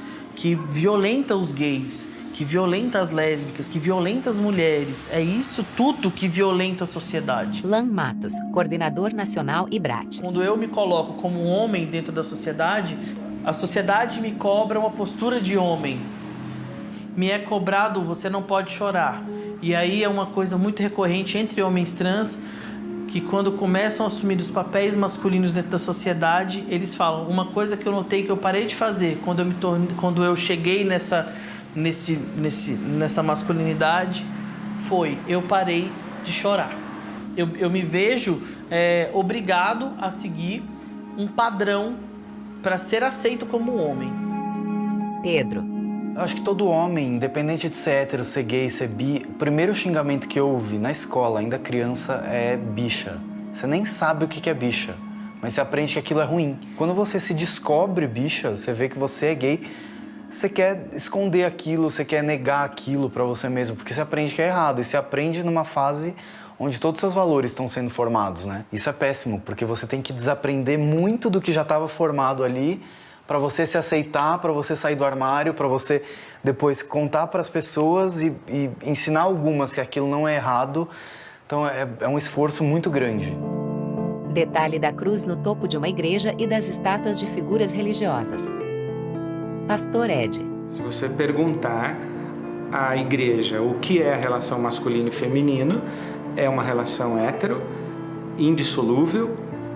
que violenta os gays, que violenta as lésbicas, que violenta as mulheres. É isso tudo que violenta a sociedade.
Lan Matos, coordenador nacional IBRAT.
Quando eu me coloco como um homem dentro da sociedade, a sociedade me cobra uma postura de homem. Me é cobrado, você não pode chorar. E aí é uma coisa muito recorrente entre homens trans, que quando começam a assumir os papéis masculinos dentro da sociedade, eles falam, uma coisa que eu notei que eu parei de fazer quando eu cheguei nessa masculinidade, foi, eu parei de chorar. Eu me vejo obrigado a seguir um padrão para ser aceito como homem.
Pedro.
Eu acho que todo homem, independente de ser hétero, ser gay, ser bi, o primeiro xingamento que eu ouvi na escola, ainda criança, é bicha. Você nem sabe o que é bicha, mas você aprende que aquilo é ruim. Quando você se descobre bicha, você vê que você é gay, você quer esconder aquilo, você quer negar aquilo pra você mesmo, porque você aprende que é errado. E você aprende numa fase onde todos os seus valores estão sendo formados, né? Isso é péssimo, porque você tem que desaprender muito do que já estava formado ali para você se aceitar, para você sair do armário, para você depois contar para as pessoas e ensinar algumas que aquilo não é errado. Então é um esforço muito grande.
Detalhe da cruz no topo de uma igreja e das estátuas de figuras religiosas. Pastor Ed.
Se você perguntar à igreja o que é a relação masculino e feminino, é uma relação hétero, indissolúvel,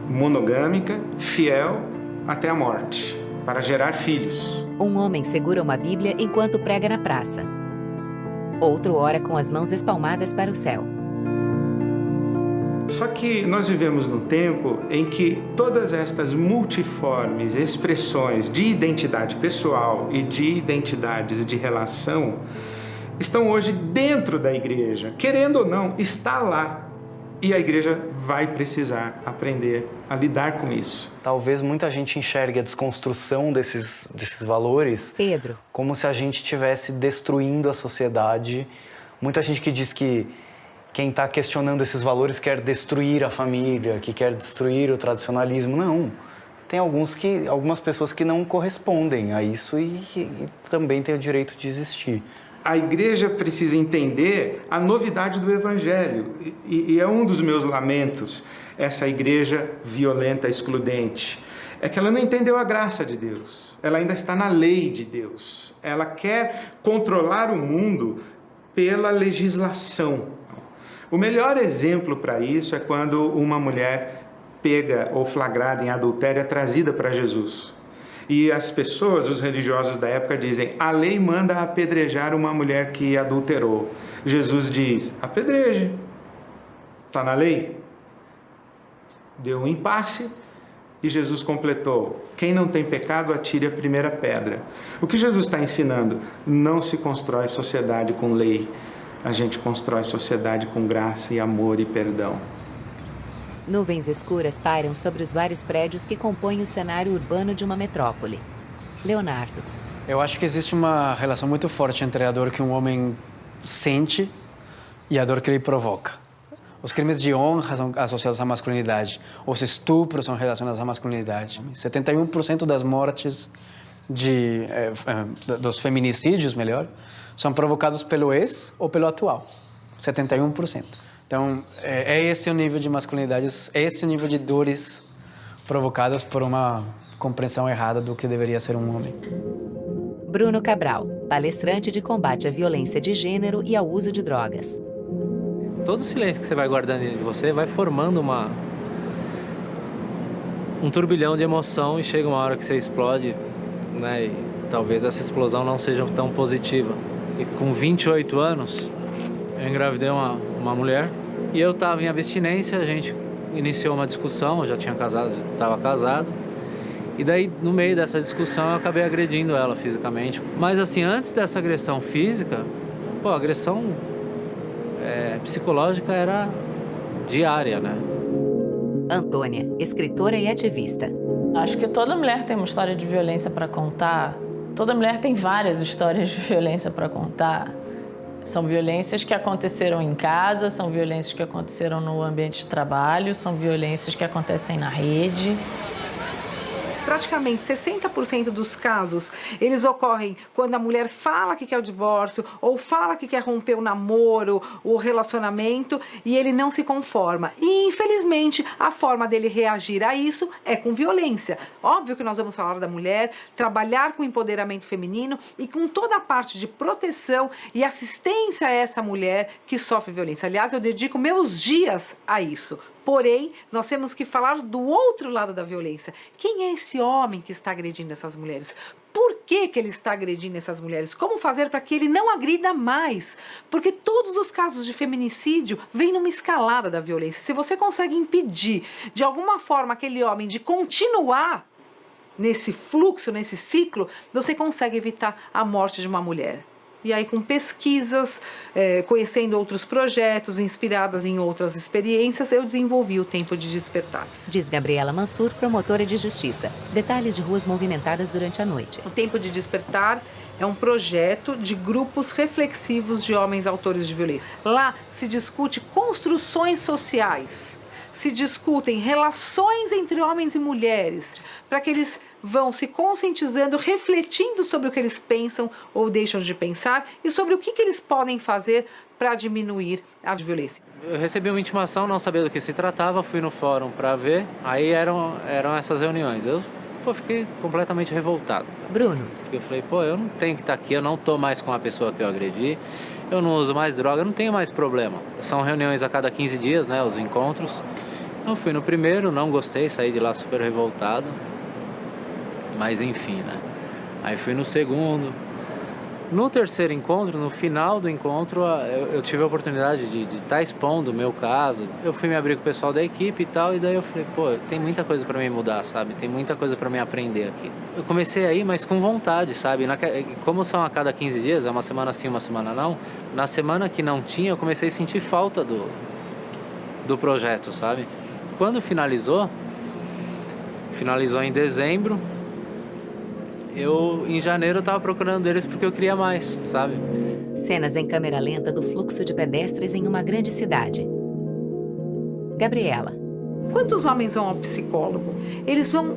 monogâmica, fiel até a morte, para gerar filhos.
Um homem segura uma Bíblia enquanto prega na praça. Outro ora com as mãos espalmadas para o céu.
Só que nós vivemos num tempo em que todas estas multiformes expressões de identidade pessoal e de identidades de relação estão hoje dentro da igreja. Querendo ou não, está lá. E a igreja vai precisar aprender a lidar com isso.
Talvez muita gente enxergue a desconstrução desses valores,
Pedro,
como se a gente estivesse destruindo a sociedade. Muita gente que diz que quem está questionando esses valores quer destruir a família, que quer destruir o tradicionalismo. Não. Tem algumas pessoas que não correspondem a isso e também têm o direito de existir.
A igreja precisa entender a novidade do evangelho. E é um dos meus lamentos, essa igreja violenta, excludente. É que ela não entendeu a graça de Deus. Ela ainda está na lei de Deus. Ela quer controlar o mundo pela legislação. O melhor exemplo para isso é quando uma mulher pega ou flagrada em adultério é trazida para Jesus. E as pessoas, os religiosos da época dizem, a lei manda apedrejar uma mulher que adulterou. Jesus diz, apedreje. Está na lei. Deu um impasse e Jesus completou, quem não tem pecado atire a primeira pedra. O que Jesus está ensinando? Não se constrói sociedade com lei. A gente constrói sociedade com graça e amor e perdão.
Nuvens escuras pairam sobre os vários prédios que compõem o cenário urbano de uma metrópole. Leonardo.
Eu acho que existe uma relação muito forte entre a dor que um homem sente e a dor que ele provoca. Os crimes de honra são associados à masculinidade. Os estupros são relacionados à masculinidade. 71% das mortes dos feminicídios, melhor, são provocados pelo ex ou pelo atual. 71%. Então, é esse o nível de masculinidades, é esse o nível de dores provocadas por uma compreensão errada do que deveria ser um homem.
Bruno Cabral, palestrante de combate à violência de gênero e ao uso de drogas.
Todo o silêncio que você vai guardando dentro de você vai formando um turbilhão de emoção e chega uma hora que você explode, né? E talvez essa explosão não seja tão positiva. E com 28 anos, eu engravidei uma mulher e eu estava em abstinência, a gente iniciou uma discussão, eu já tinha casado, já estava casado. E daí, no meio dessa discussão, eu acabei agredindo ela fisicamente. Mas assim, antes dessa agressão física, a agressão psicológica era diária, né?
Antônia, escritora e ativista.
Acho que toda mulher tem uma história de violência para contar. Toda mulher tem várias histórias de violência para contar. São violências que aconteceram em casa, são violências que aconteceram no ambiente de trabalho, são violências que acontecem na rede.
praticamente 60% dos casos, eles ocorrem quando a mulher fala que quer o divórcio ou fala que quer romper o namoro, o relacionamento, e ele não se conforma. E, infelizmente, a forma dele reagir a isso é com violência. Óbvio que nós vamos falar da mulher, trabalhar com empoderamento feminino e com toda a parte de proteção e assistência a essa mulher que sofre violência. Aliás, eu dedico meus dias a isso. Porém, nós temos que falar do outro lado da violência. Quem é esse homem que está agredindo essas mulheres? Por que ele está agredindo essas mulheres? Como fazer para que ele não agrida mais? Porque todos os casos de feminicídio vêm numa escalada da violência. Se você consegue impedir, de alguma forma, aquele homem de continuar nesse fluxo, nesse ciclo, você consegue evitar a morte de uma mulher. E aí, com pesquisas, conhecendo outros projetos, inspiradas em outras experiências, eu desenvolvi o Tempo de Despertar.
Diz Gabriela Mansur, promotora de justiça. Detalhes de ruas movimentadas durante a noite.
O Tempo de Despertar é um projeto de grupos reflexivos de homens autores de violência. Lá se discute construções sociais, se discutem relações entre homens e mulheres, para que eles vão se conscientizando, refletindo sobre o que eles pensam ou deixam de pensar e sobre o que eles podem fazer para diminuir a violência.
Eu recebi uma intimação, não sabia do que se tratava, fui no fórum para ver, aí eram essas reuniões. Eu fiquei completamente revoltado.
Bruno.
Porque eu falei, eu não tenho que estar aqui, eu não estou mais com a pessoa que eu agredi, eu não uso mais droga, eu não tenho mais problema. São reuniões a cada 15 dias, né, os encontros. Eu fui no primeiro, não gostei, saí de lá super revoltado. Mas enfim, né? Aí fui no segundo. No terceiro encontro, no final do encontro, eu tive a oportunidade de estar expondo o meu caso. Eu fui me abrir com o pessoal da equipe e tal, e daí eu falei, tem muita coisa para mim mudar, sabe? Tem muita coisa para mim aprender aqui. Eu comecei aí, mas com vontade, sabe? Como são a cada 15 dias, é uma semana sim, uma semana não, na semana que não tinha, eu comecei a sentir falta do projeto, sabe? Quando finalizou em dezembro, em janeiro eu tava procurando eles porque eu queria mais, sabe?
Cenas em câmera lenta do fluxo de pedestres em uma grande cidade. Gabriela.
Quantos homens vão ao psicólogo? Eles vão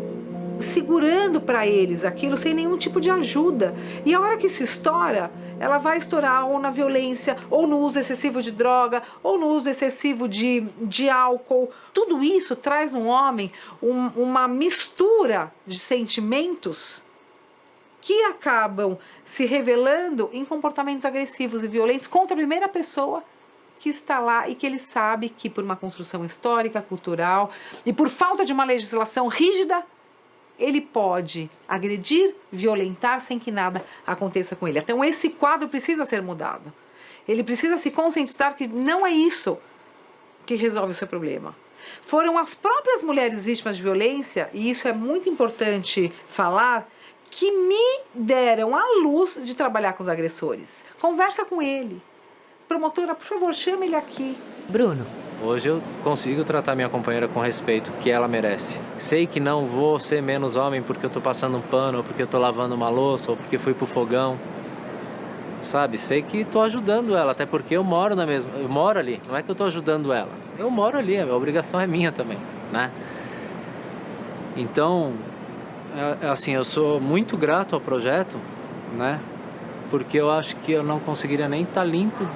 segurando para eles aquilo sem nenhum tipo de ajuda. E a hora que isso estoura, ela vai estourar ou na violência, ou no uso excessivo de droga, ou no uso excessivo de álcool. Tudo isso traz no homem uma mistura de sentimentos que acabam se revelando em comportamentos agressivos e violentos contra a primeira pessoa que está lá e que ele sabe que por uma construção histórica, cultural e por falta de uma legislação rígida, ele pode agredir, violentar sem que nada aconteça com ele. Então esse quadro precisa ser mudado. Ele precisa se conscientizar que não é isso que resolve o seu problema. Foram as próprias mulheres vítimas de violência, e isso é muito importante falar, que me deram a luz de trabalhar com os agressores. Conversa com ele. Promotora, por favor, chame ele aqui.
Bruno.
Hoje eu consigo tratar minha companheira com respeito que ela merece. Sei que não vou ser menos homem porque eu tô passando um pano, ou porque eu tô lavando uma louça, ou porque fui pro fogão. Sabe? Sei que tô ajudando ela, até porque eu moro ali. Não é que eu tô ajudando ela. Eu moro ali, a obrigação é minha também, né? Então, assim, eu sou muito grato ao projeto, né? Porque eu acho que eu não conseguiria nem estar limpo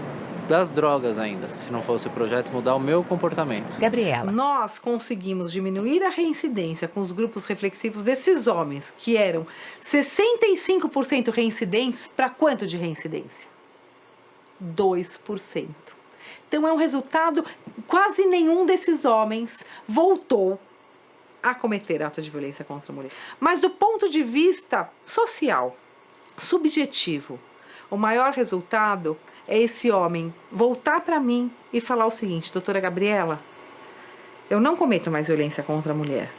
das drogas ainda, se não fosse o projeto mudar o meu comportamento.
Gabriela.
Nós conseguimos diminuir a reincidência com os grupos reflexivos desses homens, que eram 65% reincidentes, para quanto de reincidência? 2%. Então é um resultado, quase nenhum desses homens voltou a cometer atos de violência contra a mulher. Mas do ponto de vista social, subjetivo, o maior resultado é esse homem voltar para mim e falar o seguinte: doutora Gabriela, eu não cometo mais violência contra a mulher,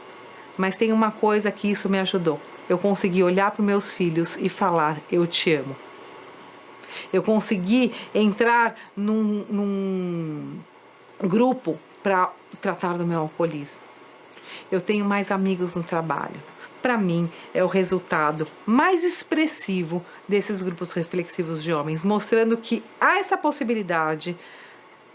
mas tem uma coisa que isso me ajudou. Eu consegui olhar para os meus filhos e falar, eu te amo. Eu consegui entrar num grupo para tratar do meu alcoolismo. Eu tenho mais amigos no trabalho. Para mim, é o resultado mais expressivo desses grupos reflexivos de homens, mostrando que há essa possibilidade,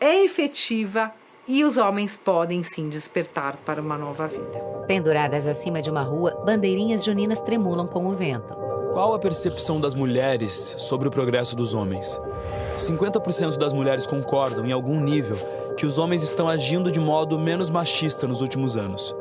é efetiva E os homens podem sim despertar para uma nova vida.
Penduradas acima de uma rua, bandeirinhas juninas tremulam com o vento.
Qual a percepção das mulheres sobre o progresso dos homens? 50% das mulheres concordam, em algum nível, que os homens estão agindo de modo menos machista nos últimos anos.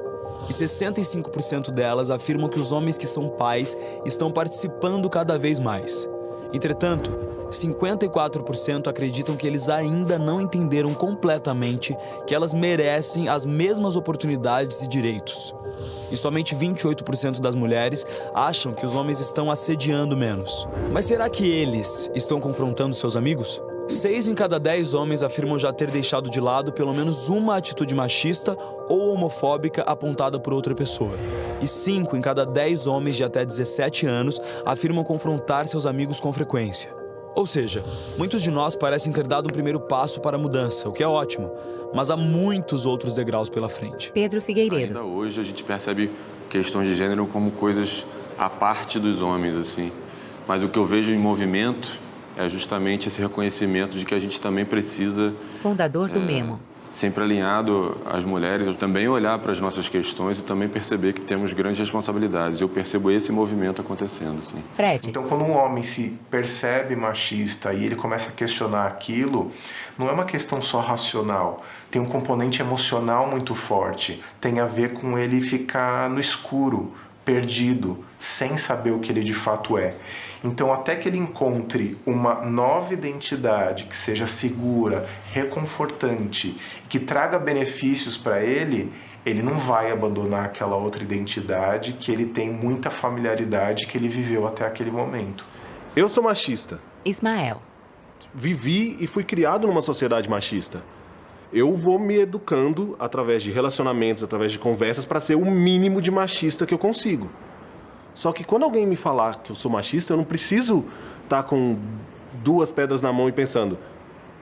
E 65% delas afirmam que os homens que são pais estão participando cada vez mais. Entretanto, 54% acreditam que eles ainda não entenderam completamente que elas merecem as mesmas oportunidades e direitos. E somente 28% das mulheres acham que os homens estão assediando menos. Mas será que eles estão confrontando seus amigos? 6 em cada 10 homens afirmam já ter deixado de lado pelo menos uma atitude machista ou homofóbica apontada por outra pessoa. E 5 em cada 10 homens de até 17 anos afirmam confrontar seus amigos com frequência. Ou seja, muitos de nós parecem ter dado um primeiro passo para a mudança, o que é ótimo, mas há muitos outros degraus pela frente.
Pedro Figueiredo.
Ainda hoje a gente percebe questões de gênero como coisas à parte dos homens, assim. Mas o que eu vejo em movimento é justamente esse reconhecimento de que a gente também precisa...
Fundador do Memo.
Sempre alinhado às mulheres, também olhar para as nossas questões e também perceber que temos grandes responsabilidades. Eu percebo esse movimento acontecendo, sim.
Fred.
Então, quando um homem se percebe machista e ele começa a questionar aquilo, não é uma questão só racional. Tem um componente emocional muito forte. Tem a ver com ele ficar no escuro, perdido, sem saber o que ele de fato é. Então, até que ele encontre uma nova identidade que seja segura, reconfortante, que traga benefícios para ele, ele não vai abandonar aquela outra identidade que ele tem muita familiaridade que ele viveu até aquele momento.
Eu sou machista.
Ismael.
Vivi e fui criado numa sociedade machista. Eu vou me educando através de relacionamentos, através de conversas, para ser o mínimo de machista que eu consigo. Só que quando alguém me falar que eu sou machista, eu não preciso estar com 2 pedras na mão e pensando,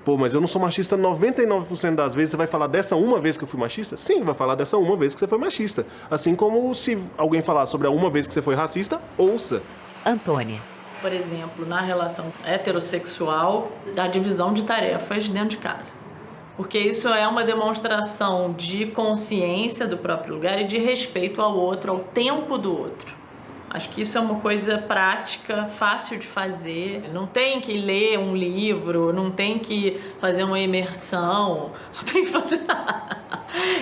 pô, mas eu não sou machista 99% das vezes. Você vai falar dessa uma vez que eu fui machista? Sim, vai falar dessa uma vez que você foi machista. Assim como se alguém falar sobre a uma vez que você foi racista, ouça.
Antônia.
Por exemplo, na relação heterossexual, a divisão de tarefas dentro de casa. Porque isso é uma demonstração de consciência do próprio lugar e de respeito ao outro, ao tempo do outro. Acho que isso é uma coisa prática, fácil de fazer. Não tem que ler um livro, não tem que fazer uma imersão, não tem que fazer nada.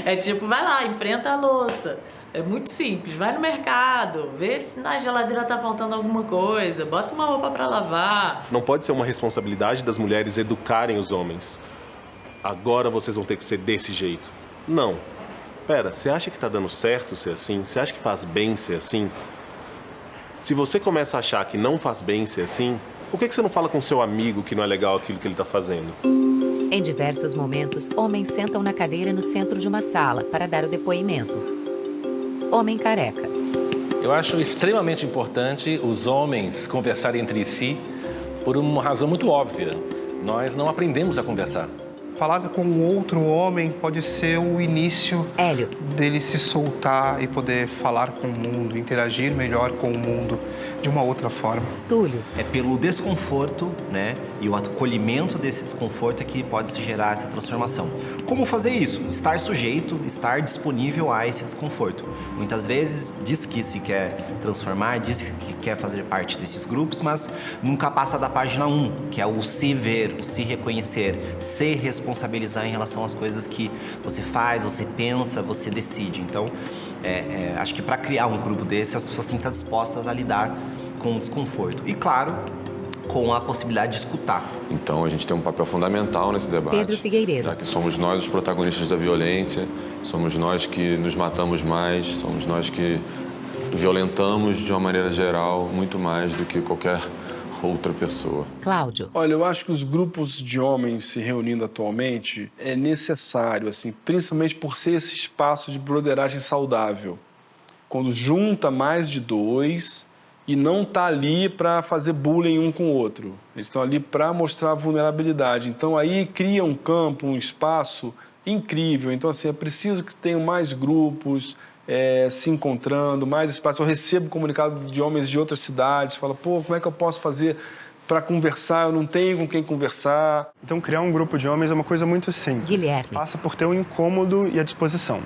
É tipo, vai lá, enfrenta a louça. É muito simples, vai no mercado, vê se na geladeira tá faltando alguma coisa, bota uma roupa para lavar.
Não pode ser uma responsabilidade das mulheres educarem os homens. Agora vocês vão ter que ser desse jeito. Não. Pera, você acha que tá dando certo ser assim? Você acha que faz bem ser assim? Se você começa a achar que não faz bem ser assim, por que você não fala com seu amigo que não é legal aquilo que ele tá fazendo?
Em diversos momentos, homens sentam na cadeira no centro de uma sala para dar o depoimento. Homem careca.
Eu acho extremamente importante os homens conversarem entre si por uma razão muito óbvia. Nós não aprendemos a conversar.
Falar com outro homem pode ser o início dele se soltar e poder falar com o mundo, interagir melhor com o mundo de uma outra forma.
Túlio.
É pelo desconforto, né, e o acolhimento desse desconforto é que pode se gerar essa transformação. Como fazer isso? Estar sujeito, estar disponível a esse desconforto. Muitas vezes diz que se quer transformar, diz que quer fazer parte desses grupos, mas nunca passa da página 1, que é o se ver, o se reconhecer, se responsabilizar em relação às coisas que você faz, você pensa, você decide. Então, acho que para criar um grupo desse, as pessoas têm que estar dispostas a lidar com o desconforto. E, claro, com a possibilidade de escutar.
Então, a gente tem um papel fundamental nesse debate.
Pedro Figueiredo.
Já que somos nós os protagonistas da violência, somos nós que nos matamos mais, somos nós que violentamos de uma maneira geral muito mais do que qualquer outra pessoa.
Cláudio.
Olha, eu acho que os grupos de homens se reunindo atualmente é necessário, assim, principalmente por ser esse espaço de broderagem saudável. Quando junta mais de 2 e não está ali para fazer bullying um com o outro. Eles estão ali para mostrar vulnerabilidade. Então aí cria um campo, um espaço incrível. Então assim, é preciso que tenham mais grupos se encontrando, mais espaço. Eu recebo comunicado de homens de outras cidades, fala, pô, como é que eu posso fazer para conversar, eu não tenho com quem conversar.
Então, criar um grupo de homens é uma coisa muito simples.
Guilherme.
Passa por ter o incômodo e a disposição.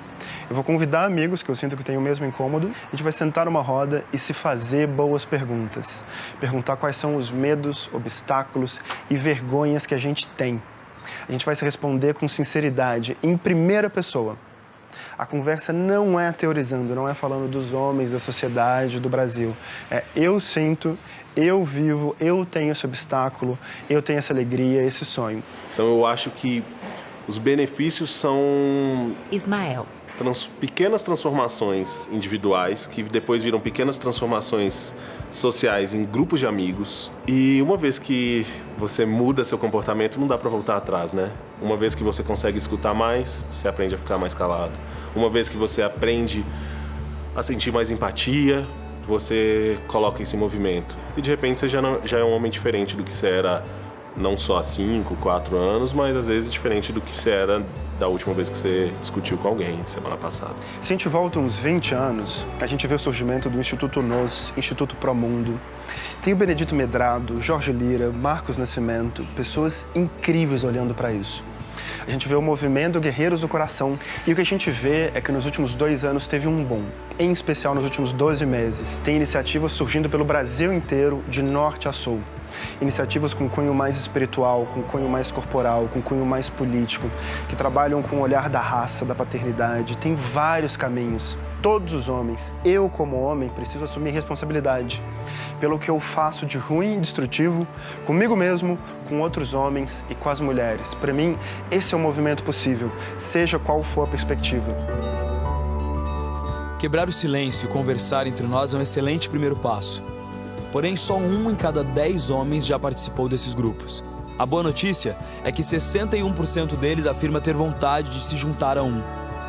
Eu vou convidar amigos que eu sinto que têm o mesmo incômodo. A gente vai sentar numa roda e se fazer boas perguntas. Perguntar quais são os medos, obstáculos e vergonhas que a gente tem. A gente vai se responder com sinceridade, em primeira pessoa. A conversa não é teorizando, não é falando dos homens, da sociedade, do Brasil. É eu sinto, eu vivo, eu tenho esse obstáculo, eu tenho essa alegria, esse sonho.
Então eu acho que os benefícios são...
Ismael.
Pequenas transformações individuais que depois viram pequenas transformações sociais em grupos de amigos. E uma vez que você muda seu comportamento, não dá para voltar atrás, né? Uma vez que você consegue escutar mais, você aprende a ficar mais calado. Uma vez que você aprende a sentir mais empatia, você coloca isso em movimento. E de repente você já é um homem diferente do que você era não só há 5, 4 anos, mas às vezes diferente do que você era da última vez que você discutiu com alguém, semana passada.
Se a gente volta uns 20 anos, a gente vê o surgimento do Instituto NOS, Instituto Promundo. Tem o Benedito Medrado, Jorge Lira, Marcos Nascimento, pessoas incríveis olhando para isso. A gente vê o movimento Guerreiros do Coração e o que a gente vê é que nos últimos 2 anos teve um boom, em especial nos últimos 12 meses. Tem iniciativas surgindo pelo Brasil inteiro, de norte a sul. Iniciativas com cunho mais espiritual, com cunho mais corporal, com cunho mais político, que trabalham com o olhar da raça, da paternidade. Tem vários caminhos. Todos os homens, eu como homem, preciso assumir responsabilidade pelo que eu faço de ruim e destrutivo comigo mesmo, com outros homens e com as mulheres. Para mim, esse é um movimento possível, seja qual for a perspectiva.
Quebrar o silêncio e conversar entre nós é um excelente primeiro passo. Porém, só 1 em cada 10 homens já participou desses grupos. A boa notícia é que 61% deles afirma ter vontade de se juntar a um.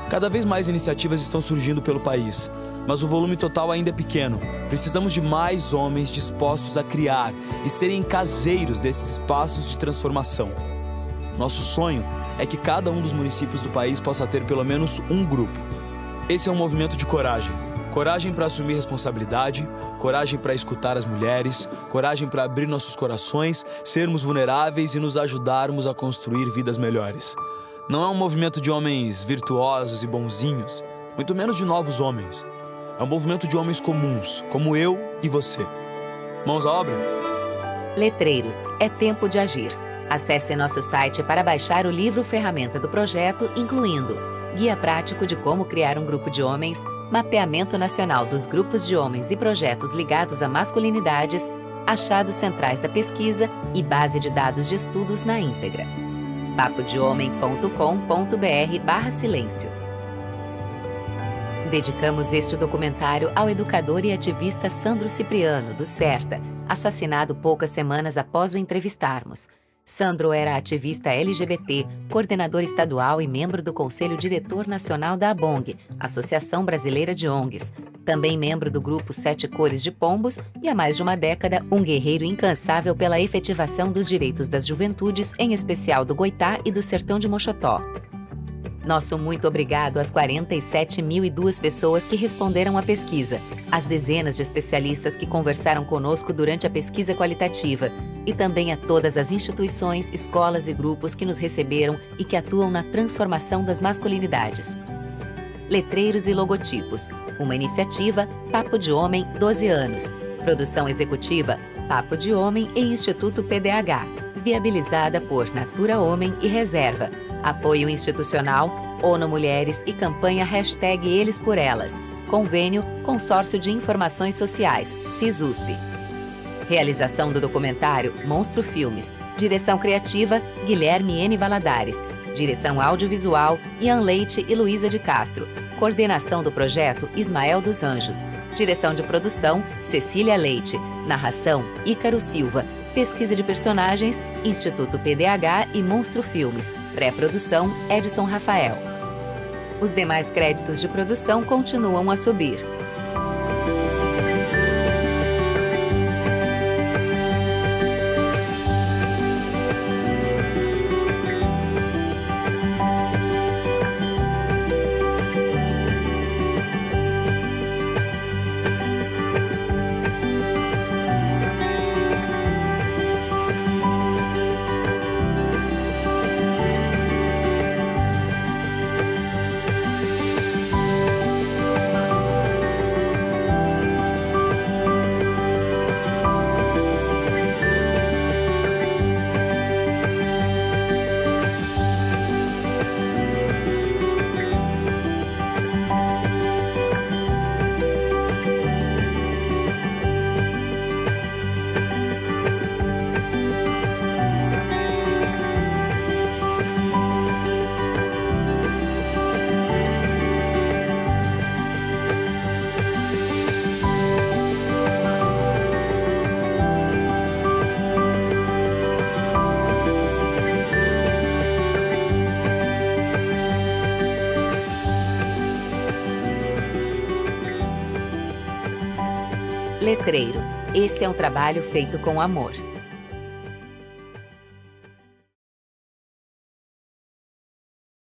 Cada vez mais iniciativas estão surgindo pelo país, mas o volume total ainda é pequeno. Precisamos de mais homens dispostos a criar e serem caseiros desses espaços de transformação. Nosso sonho é que cada um dos municípios do país possa ter pelo menos um grupo. Esse é um movimento de coragem. Coragem para assumir responsabilidade, coragem para escutar as mulheres, coragem para abrir nossos corações, sermos vulneráveis e nos ajudarmos a construir vidas melhores. Não é um movimento de homens virtuosos e bonzinhos, muito menos de novos homens. É um movimento de homens comuns, como eu e você. Mãos à obra?
Letreiros, é tempo de agir. Acesse nosso site para baixar o livro ferramenta do projeto, incluindo Guia Prático de Como Criar um Grupo de Homens, Mapeamento Nacional dos Grupos de Homens e Projetos Ligados a Masculinidades, Achados Centrais da Pesquisa e Base de Dados de Estudos na íntegra. papodehomem.com.br/silêncio. Dedicamos este documentário ao educador e ativista Sandro Cipriano, do CERTA, assassinado poucas semanas após o entrevistarmos. Sandro era ativista LGBT, coordenador estadual e membro do Conselho Diretor Nacional da ABONG, Associação Brasileira de ONGs. Também membro do grupo 7 Cores de Pombos e há mais de uma década um guerreiro incansável pela efetivação dos direitos das juventudes, em especial do Goitá e do Sertão de Moxotó. Nosso muito obrigado às 47.002 pessoas que responderam à pesquisa, às dezenas de especialistas que conversaram conosco durante a pesquisa qualitativa e também a todas as instituições, escolas e grupos que nos receberam e que atuam na transformação das masculinidades. Letreiros e Logotipos, uma iniciativa Papo de Homem 12 anos. Produção executiva Papo de Homem e Instituto PDH, viabilizada por Natura Homem e Reserva. Apoio institucional, ONU Mulheres e campanha #Eles por Elas. Convênio Consórcio de Informações Sociais, CISUSP. Realização do documentário Monstro Filmes. Direção criativa Guilherme N. Valadares. Direção audiovisual Ian Leite e Luísa de Castro. Coordenação do projeto Ismael dos Anjos. Direção de produção Cecília Leite. Narração Ícaro Silva. Pesquisa de personagens, Instituto PDH e Monstro Filmes. Pré-produção, Edson Rafael. Os demais créditos de produção continuam a subir. Letreiro. Esse é um trabalho feito com amor.